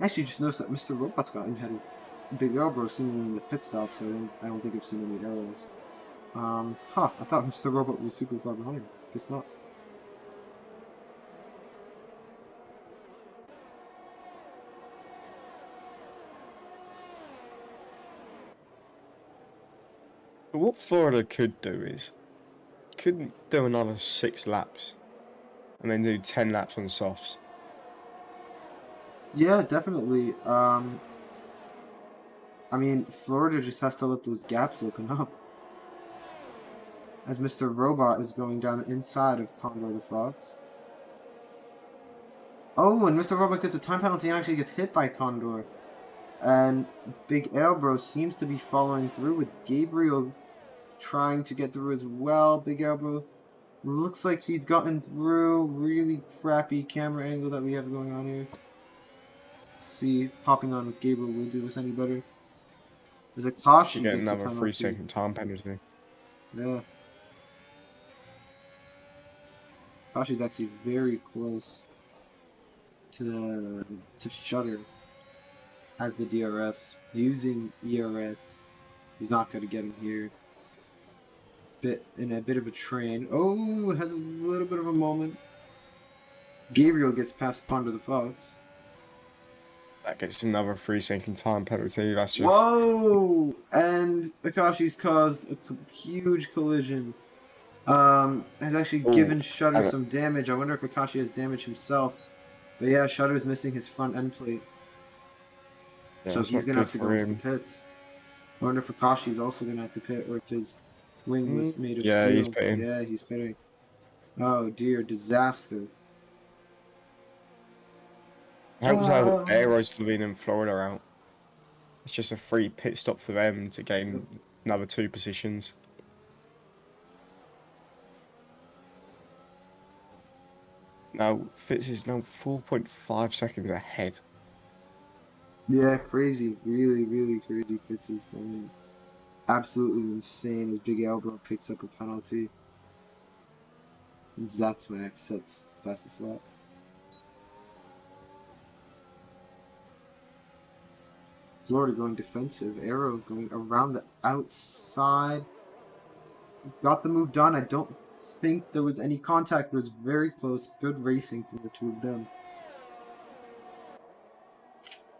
Actually, just noticed that Mr. Robot's got in ahead of Big Elbow seemingly in the pit stop, so I don't think I've seen any arrows. I thought Mr. Robot was super far behind. Guess not. But what Florida could do is could do another 6 laps and then do 10 laps on softs. Yeah, definitely. I mean, Florida just has to let those gaps open up. As Mr. Robot is going down the inside of Condor the Fox. Oh, and Mr. Robot gets a time penalty and actually gets hit by Condor. And Big Elbro seems to be following through with Gabriel trying to get through as well. Big Elbow looks like he's gotten through. Really crappy camera angle that we have going on here. Let's see if hopping on with Gabriel will do us any better. There's a caution. You get gets a another penalty. 3-second time penalty. Yeah. Kashi's actually very close to Shutter as the DRS. Using ERS, he's not going to get him here. In a bit of a train. Oh, has a little bit of a moment. Gabriel gets past Ponder the Fox. That gets another 3-second time penalty. That's just Whoa! And Akashi's caused a huge collision. Has actually Ooh, given Shutter and- some damage. I wonder if Akashi has damage himself. But yeah, Shutter's missing his front end plate. yeah, So that's he's not going to good have to go for into him. the pits. I wonder if Akashi's also going to have to pit or if his wing was made of Yeah, steel. he's pitting. Yeah, he's pitting. Oh dear, disaster. Helps out Aero Slovenia and Florida out. It's just a free pit stop for them to gain another 2 positions. Now, Fitz is now 4.5 seconds ahead. Yeah, crazy. Really, really crazy. Fitz is going absolutely insane as Big Albro picks up a penalty. And Zatsmack sets the fastest lap. Florida going defensive. Arrow going around the outside. Got the move done. I don't think there was any contact. It was very close. Good racing from the two of them.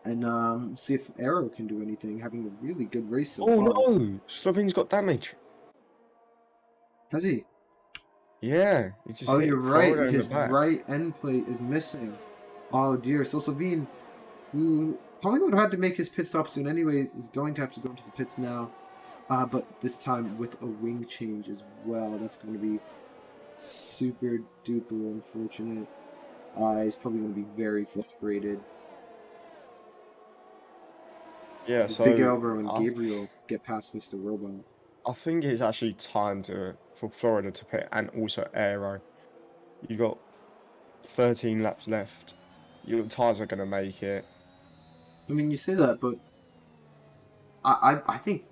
And see if Arrow can do anything. Having a really good race so far. No! Slovene's got damage. Has he? Yeah, he just Oh, hit you're Florida right. in His the back. right end plate is missing. Oh dear. So Slovene, who probably would have had to make his pit stop soon anyways, is going to have to go into the pits now. But this time with a wing change as well. That's going to be super duper unfortunate. He's probably going to be very frustrated. Yeah, so Big Albro and I- Gabriel get past Mr. Robot. I think it's actually time for Florida to pit and also Aero. You got 13 laps left. Your tyres are going to make it. I mean, you say that, but I think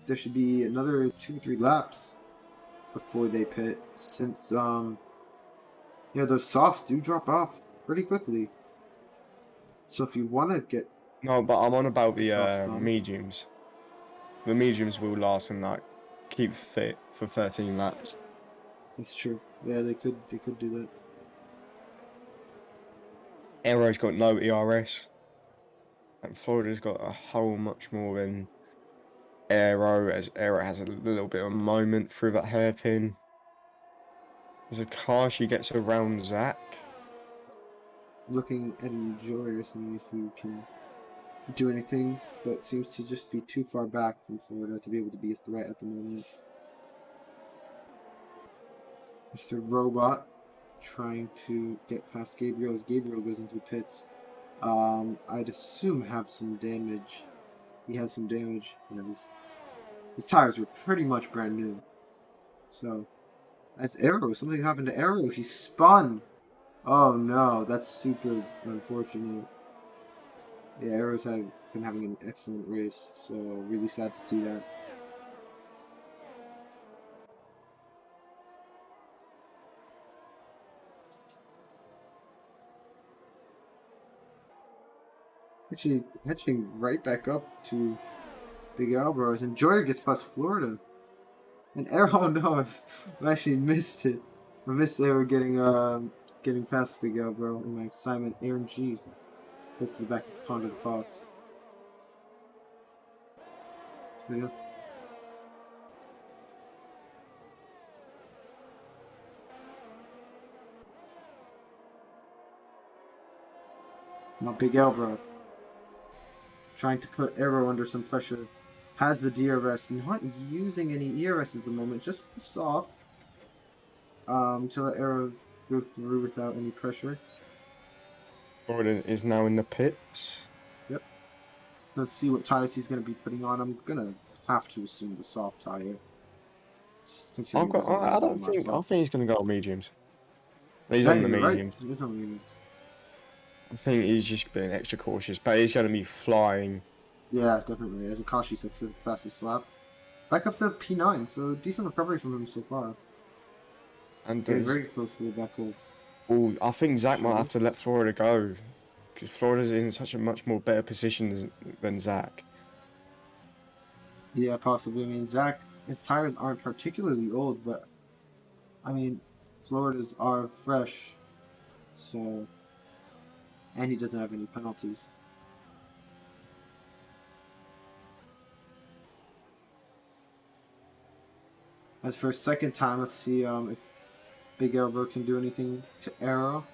there should be another 2-3 laps before they pit, since yeah, those softs do drop off pretty quickly. So if you want to get No, but I'm on about the Soft on. mediums. The mediums will last and like keep fit for 13 laps. That's true. Yeah, they could do that. Aero's got no ERS. And Florida's got a whole much more than Aero, as Aero has a little bit of a moment through that hairpin. There's a car she gets around Zach. Looking at Enjoyer, seeing if you can do anything, but seems to just be too far back from Florida to be able to be a threat at the moment. Mr. Robot trying to get past Gabriel as Gabriel goes into the pits. I'd assume have some damage. He has some damage. Yeah, his tires were pretty much brand new. So, that's Arrow. Something happened to Arrow. He spun. Oh no, that's super unfortunate. Yeah, Arrow's been having an excellent race, so really sad to see that. Actually, catching right back up to Big Albro as Enjoyer gets past Florida. And Arrow, oh no, I've actually missed it. I missed Arrow getting past Big Albro in my assignment. Aaron G goes to the back onto the box. So, yeah. Now Big Albro trying to put Arrow under some pressure. Has the DRS, not using any ERS at the moment, just lifts off to let Arrow go through without any pressure. Florida is now in the pits. Yep. Let's see what tires he's going to be putting on. I'm going to have to assume the soft tire. I think he's going to go on mediums. He's Yeah, on the you're right. mediums. He is on the mediums. I think he's just being extra cautious, but he's going to be flying. Yeah, definitely. As Akashi sets the fastest lap. Back up to P9, so decent recovery from him so far. And Getting there's, very close to the back of... I think Zach might have to let Florida go, because Florida's in such a much more better position than Zach. Yeah, possibly. I mean, Zach, his tires aren't particularly old, but I mean, Florida's are fresh, so, and he doesn't have any penalties. As for a second time, let's see if Big Elbow can do anything to Arrow.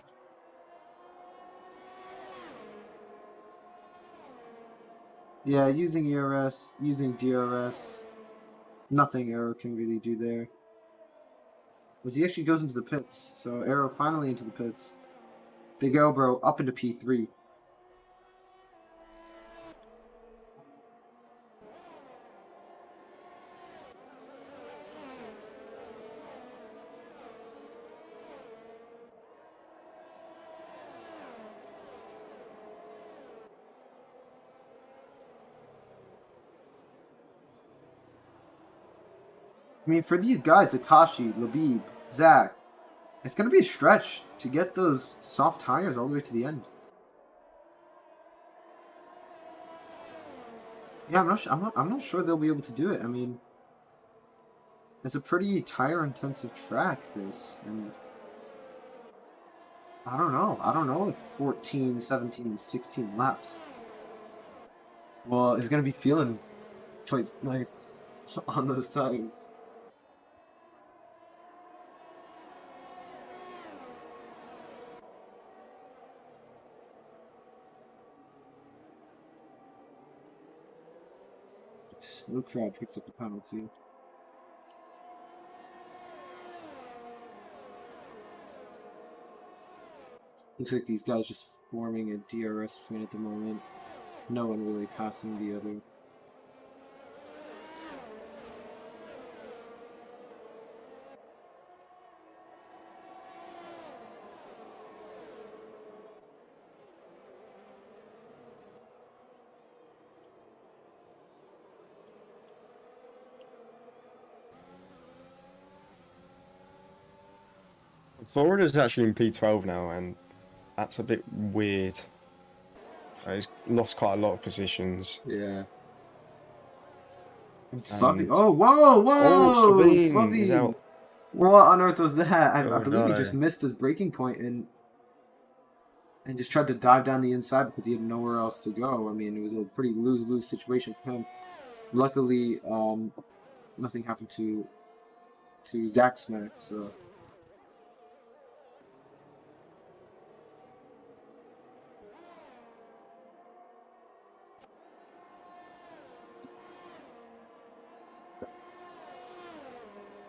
Yeah, using ERS, using DRS, nothing Arrow can really do there. As he actually goes into the pits, so Arrow finally into the pits. Big Elbow up into P3. I mean, for these guys, Akashi, Labib, Zach, it's going to be a stretch to get those soft tires all the way to the end. Yeah, I'm not sure they'll be able to do it. I mean, it's a pretty tire-intensive track, this, and I don't know. I don't know if 14, 17, 16 laps. Well, it's going to be feeling quite nice on those tires. Snow Crab picks up the penalty. Looks like these guys just forming a DRS train at the moment. No one really passing the other. Florida's actually in P12 now, and that's a bit weird. He's lost quite a lot of positions. Yeah. And- Oh, whoa, whoa! Oh, Slovene is out. What on earth was that? I Oh, believe he no. just missed his braking point and just tried to dive down the inside because he had nowhere else to go. I mean, it was a pretty lose-lose situation for him. Luckily, nothing happened to Zach Smack, so...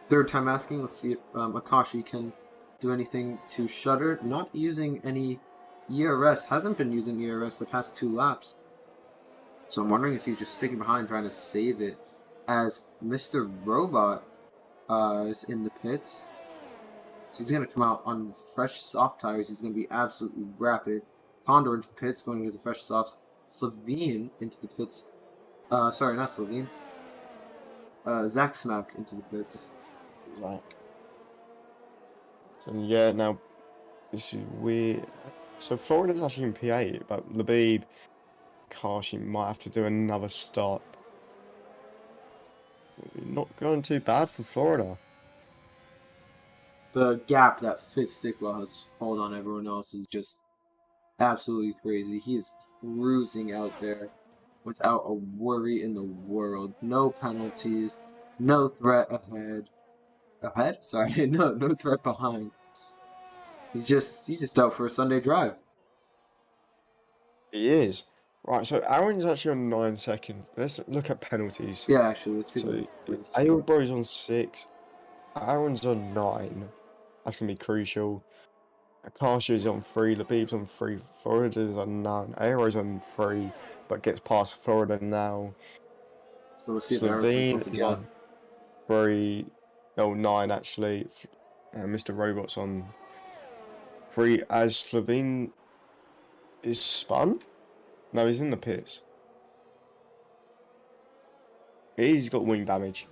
Third time asking, let's see if Akashi can do anything to shutter. Not using any ERS, hasn't been using ERS the past 2 laps. So I'm wondering if he's just sticking behind trying to save it as Mr. Robot is in the pits. So he's going to come out on fresh soft tires. He's going to be absolutely rapid. Condor into the pits, going with the fresh softs. Slovene into the pits. Sorry, not Slovene. Zach Smack into the pits. Right. So yeah, now this is weird. So Florida's actually in P8, but Labib, Kashi might have to do another stop. Not going too bad for Florida. The gap that Fitz Stickwell has hold on everyone else is just absolutely crazy. He is cruising out there without a worry in the world. No penalties, no threat ahead. Sorry, no threat behind. He's just out for a Sunday drive. He is. Right, so Aaron's actually on 9 seconds. Let's look at penalties. Yeah, actually, let's see. So Ailbro's on 6. Aaron's on 9. That's going to be crucial. Akashi's on 3. Labib's on 3. Florida's on 9. Aero's on 3, but gets past Florida now. So we'll see if Slovene is on 3. Oh, 9 actually. Mr. Robot's on 3 as Slovene is spun? No, he's in the pits. He's got wing damage.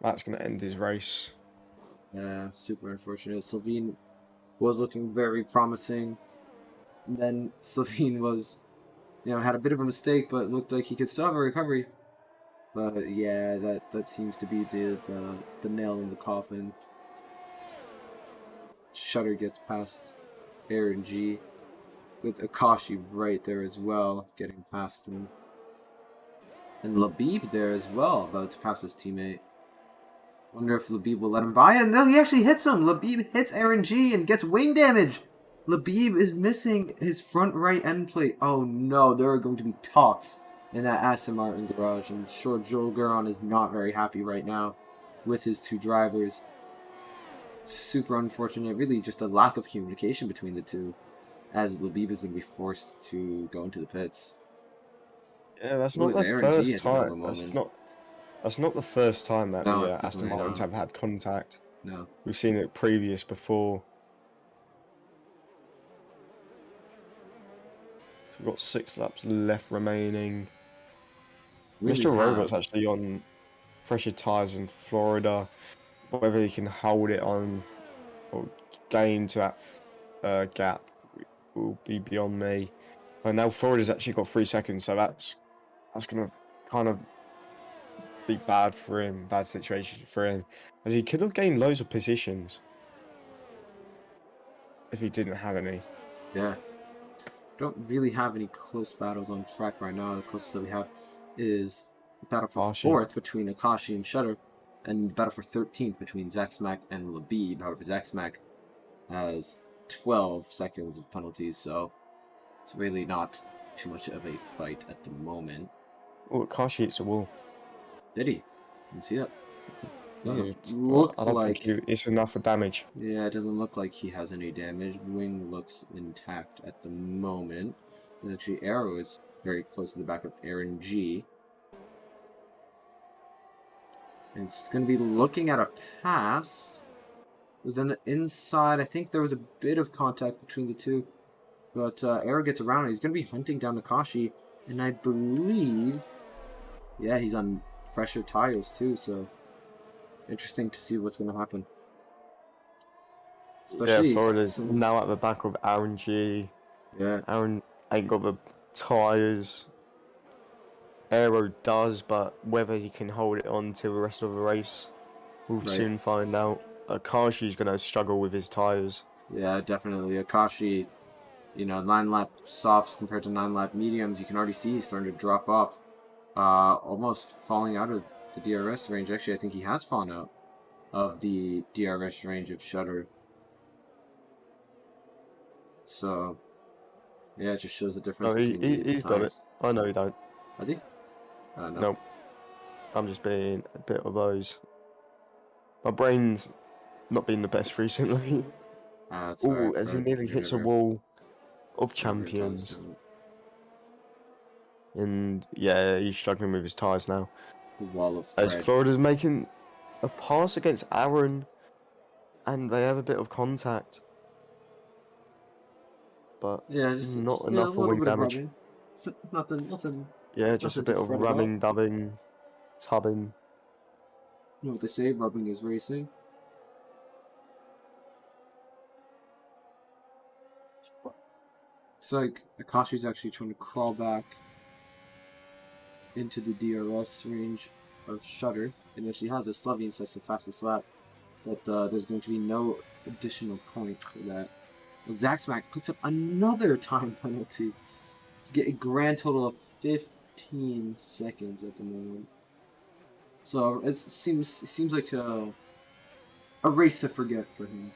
That's going to end his race. Yeah, super unfortunate. Slovene was looking very promising. And then Slovene was, had a bit of a mistake, but looked like he could still have a recovery. But yeah, that seems to be the nail in the coffin. Shutter gets past Aaron G. With Akashi right there as well, getting past him. And Labib there as well, about to pass his teammate. Wonder if Labib will let him by. And no, he actually hits him. Labib hits Aaron G and gets wing damage. Labib is missing his front right end plate. Oh no, there are going to be talks in that Aston Martin garage. I'm sure Joe Guerin is not very happy right now with his 2 drivers. Super unfortunate. Really just a lack of communication between the two, as Labib is going to be forced to go into the pits. Yeah, that's not the first time. That's not the first time that the Aston Martins have had contact. No. We've seen it before. So we've got 6 laps left remaining. Mr. Robot's actually on fresher tyres in Florida. Whether he can hold it on or gain to that gap will be beyond me. But now Florida's actually got 3 seconds, so that's going to kind of be bad for him, bad situation for him. As he could have gained loads of positions if he didn't have any. Yeah. Don't really have any close battles on track right now. The closest that we have is battle for Akashi. 4th between Akashi and Shutter, and battle for 13th between Zack Smack and Labib. However, Zack Smack has 12 seconds of penalties, so it's really not too much of a fight at the moment. Oh, Akashi hits a wall. Did he? Didn't see that. Doesn't Well, look I don't like... think it's enough for damage. Yeah, it doesn't look like he has any damage. Wing looks intact at the moment. And actually, Arrow is very close to the back of Aaron G. And it's going to be looking at a pass. It was on the inside. I think there was a bit of contact between the two. But Arrow gets around. He's going to be hunting down Nakashi. And I believe... Yeah, he's on fresher tires too, so... Interesting to see what's going to happen. Especially Yeah, Florida's since... now at the back of Aaron G. Yeah. Aaron ain't got the tyres. Aero does, but whether he can hold it on till the rest of the race, we'll soon find out. Akashi's going to struggle with his tyres. Yeah, definitely. Akashi, you know, 9-lap softs compared to 9-lap mediums, you can already see he's starting to drop off. Almost falling out of the DRS range. Actually, I think he has fallen out of the DRS range of Shutter. So, yeah, it just shows the difference No, between the he's got it. times. I know he don't. Has he? No. Nope. I'm just being a bit of those. My brain's not been the best recently. It's Oh, alright, as he Fred. nearly You're hits a never- wall of never champions. done And yeah, he's struggling with his tyres now. the wall of Fred. As Florida's making a pass against Aaron, and they have a bit of contact. But Yeah, just not just, enough a for little wing bit of damage. rubbing. Nothing. Yeah, just a Nothing bit to of fret about. rubbing, dubbing, tubbing. You know what they say, rubbing is racing. It's like Akashi's actually trying to crawl back into the DRS range of Shutter, and if she has a Slovene sets the fastest lap, but there's going to be no additional point for that. Well, Zack Smack picks up another time penalty to get a grand total of 15 seconds at the moment. So it seems like a race to forget for him.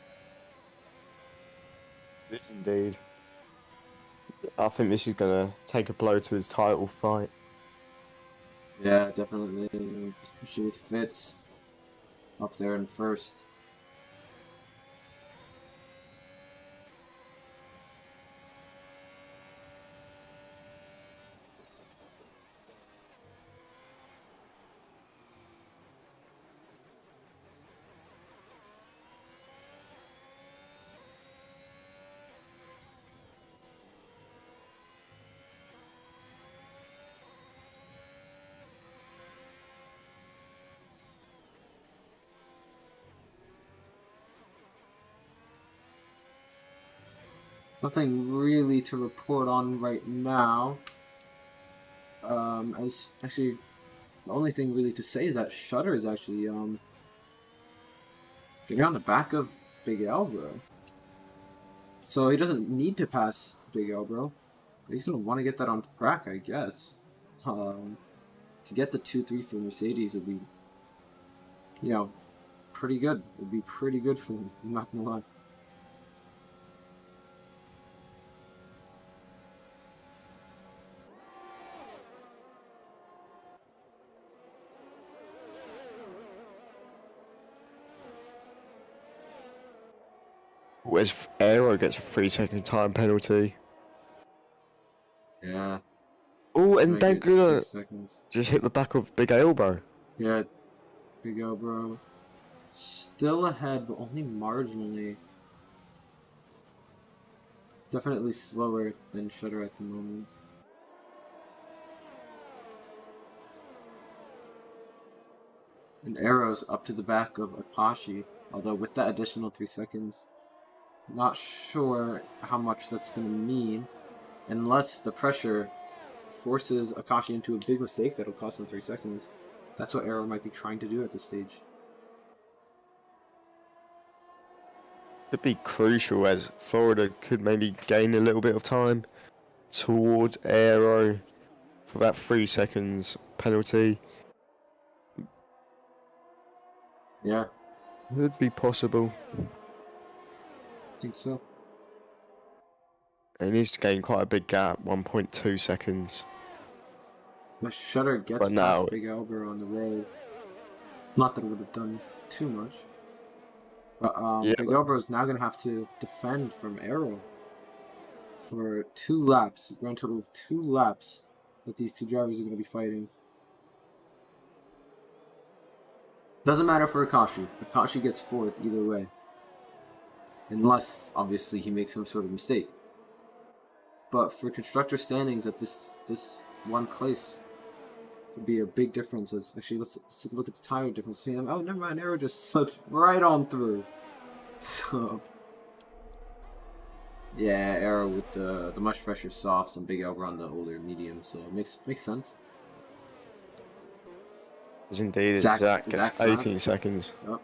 Yes, indeed. I think this is gonna take a blow to his title fight. Yeah, definitely. Especially with Fitz up there in first. Nothing really to report on right now. As actually, the only thing really to say is that Shutter is actually getting on the back of Big L, bro. So he doesn't need to pass Big L, bro. He's gonna want to get that on track, I guess. To get the 2-3 for Mercedes would be, you know, pretty good. It would be pretty good for them. I'm not gonna lie. Whereas Aero gets a 3-second time penalty. Yeah. Oh, and Make it Dagula 6 seconds. just hit the back of Big Ale, bro. Yeah, Big L, bro. Still ahead, but only marginally. Definitely slower than Shutter at the moment. And arrows up to the back of Akashi, although with that additional 3 seconds, not sure how much that's going to mean, unless the pressure forces Akashi into a big mistake that'll cost him 3 seconds. That's what Arrow might be trying to do at this stage. Could be crucial as Florida could maybe gain a little bit of time towards Aero for that 3 seconds penalty. Yeah, Could be possible. I think so. It needs to gain quite a big gap, 1.2 seconds. The Shutter gets But now- past Big Elber on the road. Not that it would have done too much. But Yeah, Big but- Elber is now going to have to defend from Arrow for 2 laps, a grand total of 2 laps that these two drivers are going to be fighting. Doesn't matter for Akashi. Akashi gets 4th either way. Unless, obviously, he makes some sort of mistake. But for constructor standings at this one place, could be a big difference. As actually, let's take a look at the tire difference between them. Oh, never mind. Arrow just slipped right on through. So, yeah, Arrow with the much fresher softs and Big Elber on the older medium. So it makes sense. As indeed, it's Zach's- Zach gets Zach's not. 18 seconds. Yep.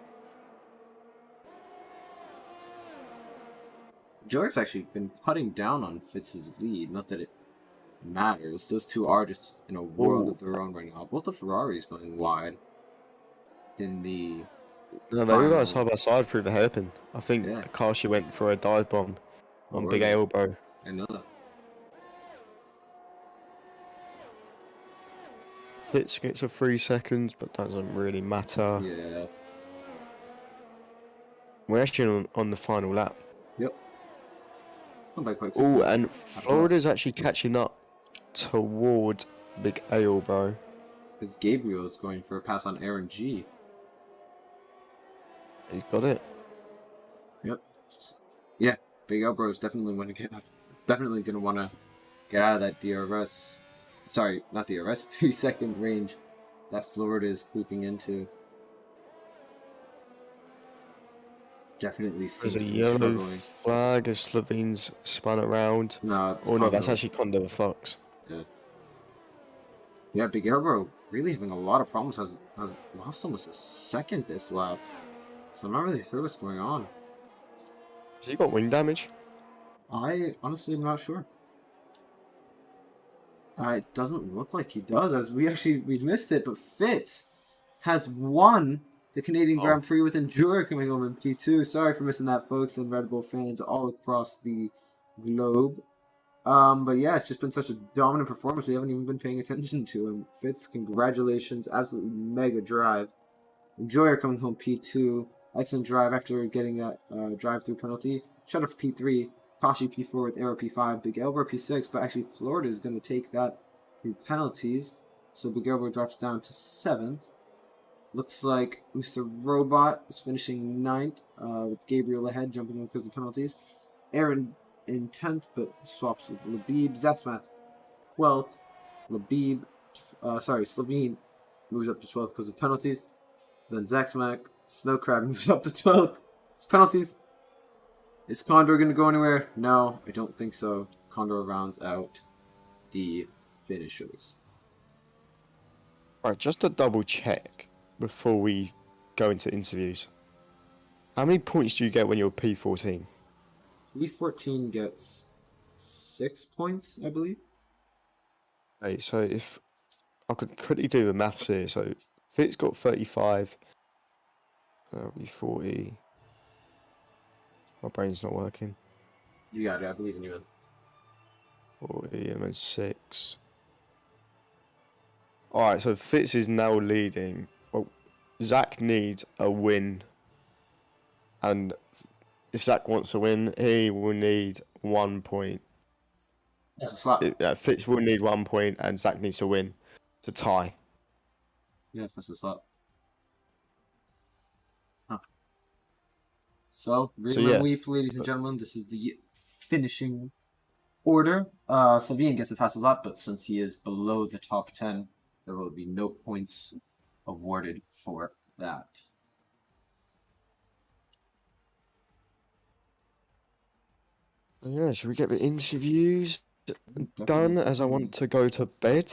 Jorik's actually been putting down on Fitz's lead. Not that it matters. Those two are just in a world of their own right now. Both the Ferraris going wide in the No, they final. were side by side through the hairpin. I think Yeah. Akashi went for a dive bomb on Or- Big Elbow. I know that. Fitz gets a 3 seconds, but doesn't really matter. Yeah. We're actually on the final lap. Yep. Come back quite Oh, quickly. and Florida's actually catching up toward Big Elbow. Because Gabriel is going for a pass on Aaron G. He's got it. Yep. Yeah, Big Elbow is definitely going to want to get out of that DRS. Sorry, not DRS. 3-second range that Florida is creeping into. Definitely seems There's a to be yellow struggling. flag as Slovene's spun around. No, it's Oh no, that's Kondo. actually Condor Fox. Yeah, Big Elbow really having a lot of problems. Has lost almost a second this lap. So I'm not really sure what's going on. Has he got wing damage? I honestly am not sure. It doesn't look like he does, as we missed it, but Fitz has won the Canadian Grand Prix with Endura coming home in P2. Sorry for missing that, folks, and Red Bull fans all across the globe. But yeah, it's just been such a dominant performance. We haven't even been paying attention to him. Fitz, congratulations. Absolutely mega drive. Enjoyer coming home P2. Excellent drive after getting that drive-through penalty. Shutter for P3. Kashi P4 with Arrow P5. Big Elbow P6. But actually, Florida is going to take that through penalties. So Big Elbow drops down to 7th. Looks like Mr. Robot is finishing 9th with Gabriel ahead, jumping in because of penalties. Aaron in 10th, but swaps with Labib. Zatsmath 12th. Slovene moves up to 12th because of penalties. Then Zaxmack, Snowcrab moves up to 12th. It's penalties. Is Condor going to go anywhere? No, I don't think so. Condor rounds out the finishers. Right, just to double check before we go into interviews. How many points do you get when you're P14? P14 gets 6 points, I believe. Okay, so if I could quickly do the maths here, so Fitz got 35, that'll be 40. My brain's not working. You got it, I believe in you. 40 and then 6. Alright, so Fitz is now leading. Well, Zach needs a win. And if Zach wants to win, he will need 1 point. That's a slap. Fitz will need 1 point, and Zach needs to win to tie. Yeah, that's a slap. Huh. So, Rhythm Weep, ladies and gentlemen, this is the finishing order. Slovene gets the fastest lap, but since he is below the top 10, there will be no points awarded for that. Yeah, should we get the interviews Definitely. done as I want to go to bed?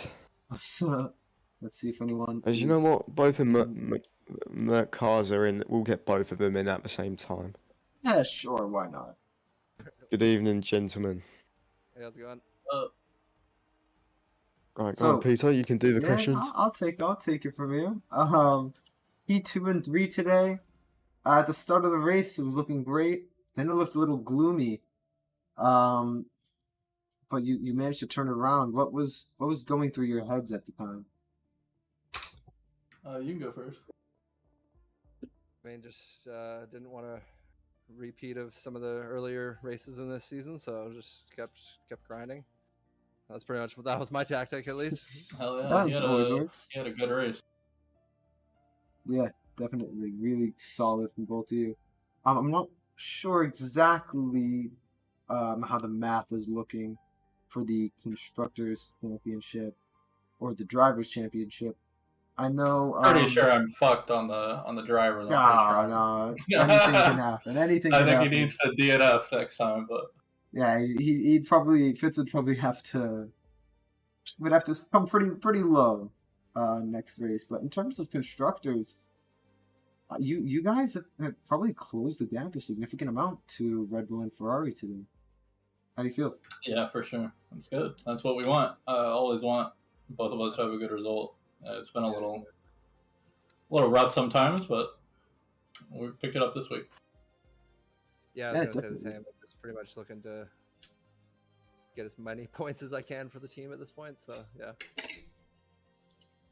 So, let's see if anyone. As you know is- what, both of the cars are in. We'll get both of them in at the same time. Yeah, sure. Why not? Good evening, gentlemen. Hey, how's it going? Right, go So, on, Peter. You can do the Yeah, questions. I'll take it from you. P2 and 3 today. At the start of the race, it was looking great. Then it looked a little gloomy. But you managed to turn it around. What was going through your heads at the time? You can go first. I mean, just didn't want to repeat of some of the earlier races in this season, so just kept grinding. That's pretty much that was my tactic, at least. Hell yeah, That always works. he had a good race. Yeah, definitely, really solid from both of you. I'm not sure exactly how the math is looking for the constructors championship or the drivers championship. I know. Pretty sure I'm fucked on the driver. No, anything can happen. Anything. I can think happen. he needs to DNF next time, but Yeah, Fitz would probably have to come pretty low next race. But in terms of constructors, you guys have probably closed the gap a significant amount to Red Bull and Ferrari today. How do you feel? yeah, for sure, that's good. That's what we want. Always want both of us to have a good result. It's been a little rough sometimes, but we picked it up this week. Yeah, I Yeah, was gonna say the definitely. same. I'm just pretty much looking to get as many points as I can for the team at this point. So yeah.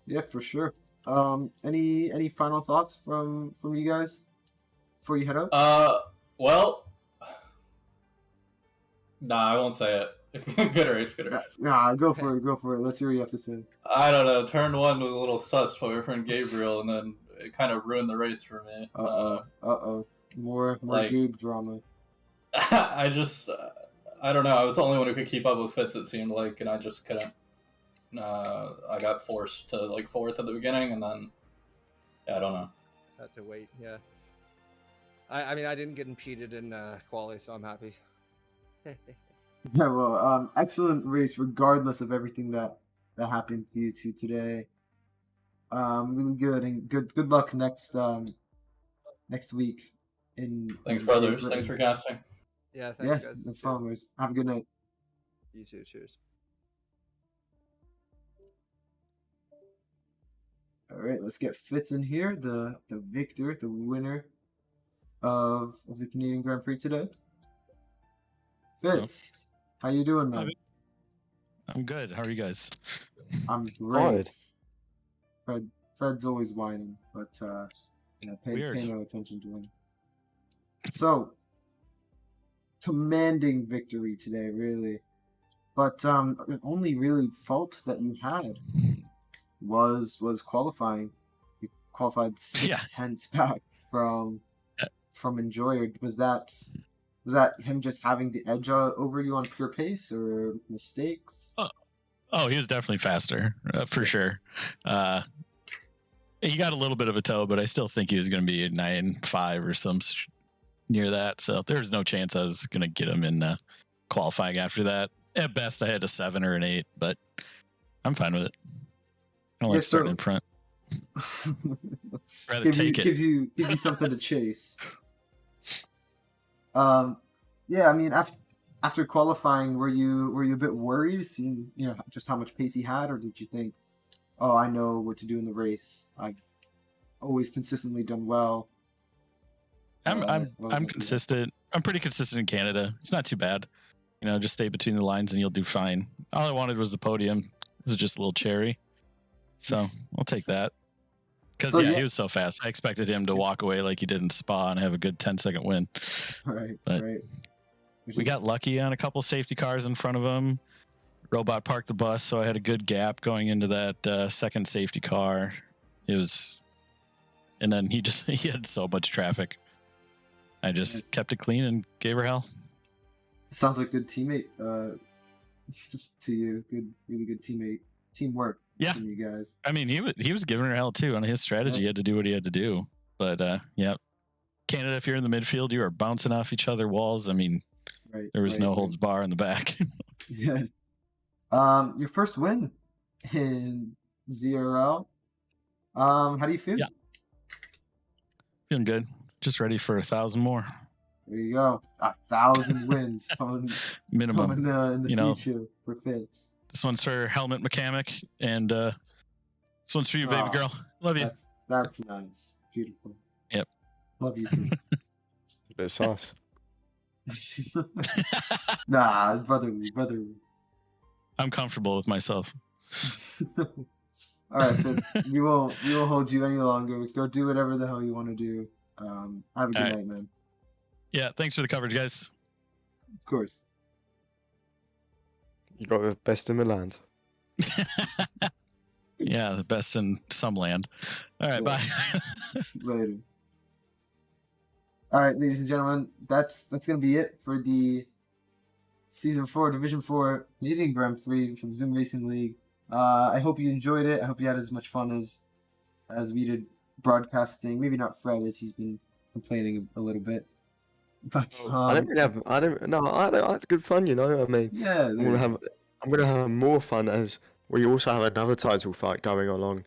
Yeah, for sure. Any final thoughts from you guys before you head out? Well, nah, I won't say it. Good race. Nah, go for it. Let's hear what you have to say. I don't know. Turn one was a little sus for my friend Gabriel, and then it kind of ruined the race for me. More like- Gabe drama. I just, I don't know. I was the only one who could keep up with Fitz, it seemed like, and I just couldn't. I got forced to like fourth at the beginning, and then I don't know. Had to wait. Yeah. I mean, I didn't get impeded in quali, so I'm happy. Yeah, well, excellent race regardless of everything that happened to you two today. Really good and good luck next week. Thanks, in brothers. Britain. Thanks for casting. Yeah, thanks, Yeah, guys. no problem. Have a good night. You too. Cheers. All right, let's get Fitz in here, the victor, the winner of the Canadian Grand Prix today. Fitz, how you doing, man? I'm good. How are you guys? I'm great. Good. Fred's always whining, but pay Weird. no attention to him. So, commanding victory today, really. But the only really fault that you had was qualifying. You qualified 6 Yeah. tenths back from Enjoyer. Was that him just having the edge over you on pure pace or mistakes? Oh, he was definitely faster, for sure. He got a little bit of a toe, but I still think he was going to be a 9.5 or some near that. So there was no chance I was going to get him in qualifying after that. At best, I had a 7 or an 8, but I'm fine with it. I don't like starting in front. Rather take it. Gives you something to chase. Yeah, I mean, after qualifying, were you a bit worried, seeing just how much pace he had, or did you think, oh, I know what to do in the race? I've always consistently done well. I'm consistent. I'm pretty consistent in Canada. It's not too bad. Just stay between the lines and you'll do fine. All I wanted was the podium. This is just a little cherry. So I'll take that. Because, Oh, yeah, yeah. he was so fast. I expected him to walk away like he did in Spa and have a good 10-second win. Right, But right. We got lucky on a couple safety cars in front of him. Robot parked the bus, so I had a good gap going into that second safety car. And then he had so much traffic. I just kept it clean and gave her hell. Sounds like good teammate to you. Really good teammate teamwork Yeah. from you guys. I mean, he was giving her hell too on his strategy. He had to do what he had to do. But yeah, Canada, if you're in the midfield, you are bouncing off each other walls. I mean, Right. there was right, no right. holds bar in the back. Yeah. Your first win in ZRL. How do you feel? Yeah. Feeling good. Just ready for 1,000 more There you go. 1,000 wins coming minimum. in the You know. future for Fitz. This one's for Helmet Mechanic, and this one's for you, baby Aw, girl. Love you. That's nice. Beautiful. Yep. Love you too. It's a bit sus. Nah, brother. I'm comfortable with myself. All right, Fitz. We won't hold you any longer. Go do whatever the hell you want to do. Have a good All right. night, man. Yeah, thanks for the coverage, guys. Of course. You got the best in the land. Yeah, the best in some land. All right, Yeah. bye. Later. All right, ladies and gentlemen, that's gonna be it for the Season 4 Division 4 Canadian Grand Prix from Zoom Racing League. I hope you enjoyed it. I hope you had as much fun as we did broadcasting. Maybe not Fred, as he's been complaining a little bit. But I don't really have. I had good fun. You know. I mean, yeah, I'm gonna have more fun as we also have another title fight going along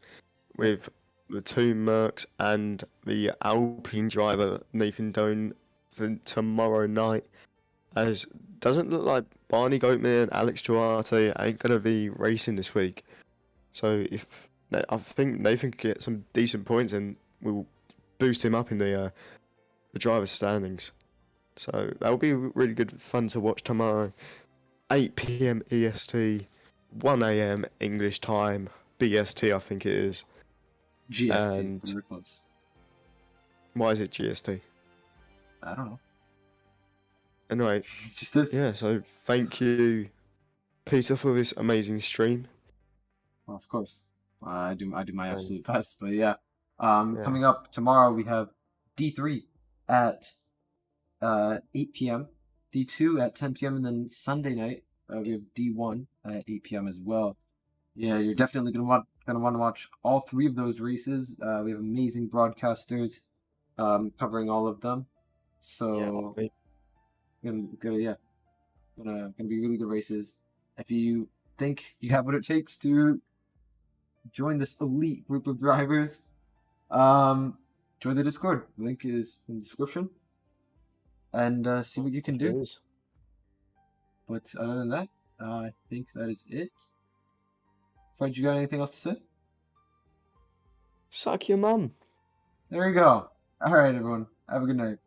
with the two Mercs and the Alpine driver Nathan Doan for tomorrow night. As doesn't look like Barney Goatman and Alex Duarte ain't gonna be racing this week. So I think Nathan could get some decent points and we'll boost him up in the driver's standings. So that'll be really good fun to watch tomorrow. 8 PM EST, 1 AM English time, BST I think it is. GST. and- We're close. Why is it GST? I don't know. Anyway, Just this. yeah, so thank you, Peter, for this amazing stream. Well, of course. I do my Um, absolute best, but yeah. Yeah. Coming up tomorrow we have D3 at 8 p.m., D2 at 10 p.m., and then Sunday night we have D1 at 8 p.m. as well. Yeah, you're definitely gonna want to watch all three of those races. We have amazing broadcasters covering all of them. So gonna be really good races. If you think you have what it takes to join this elite group of drivers, join the Discord. Link is in the description, and see what you can do. Cheers. But other than that, I think that is it. Fred, you got anything else to say? Suck your mum. There we go. All right, everyone. Have a good night.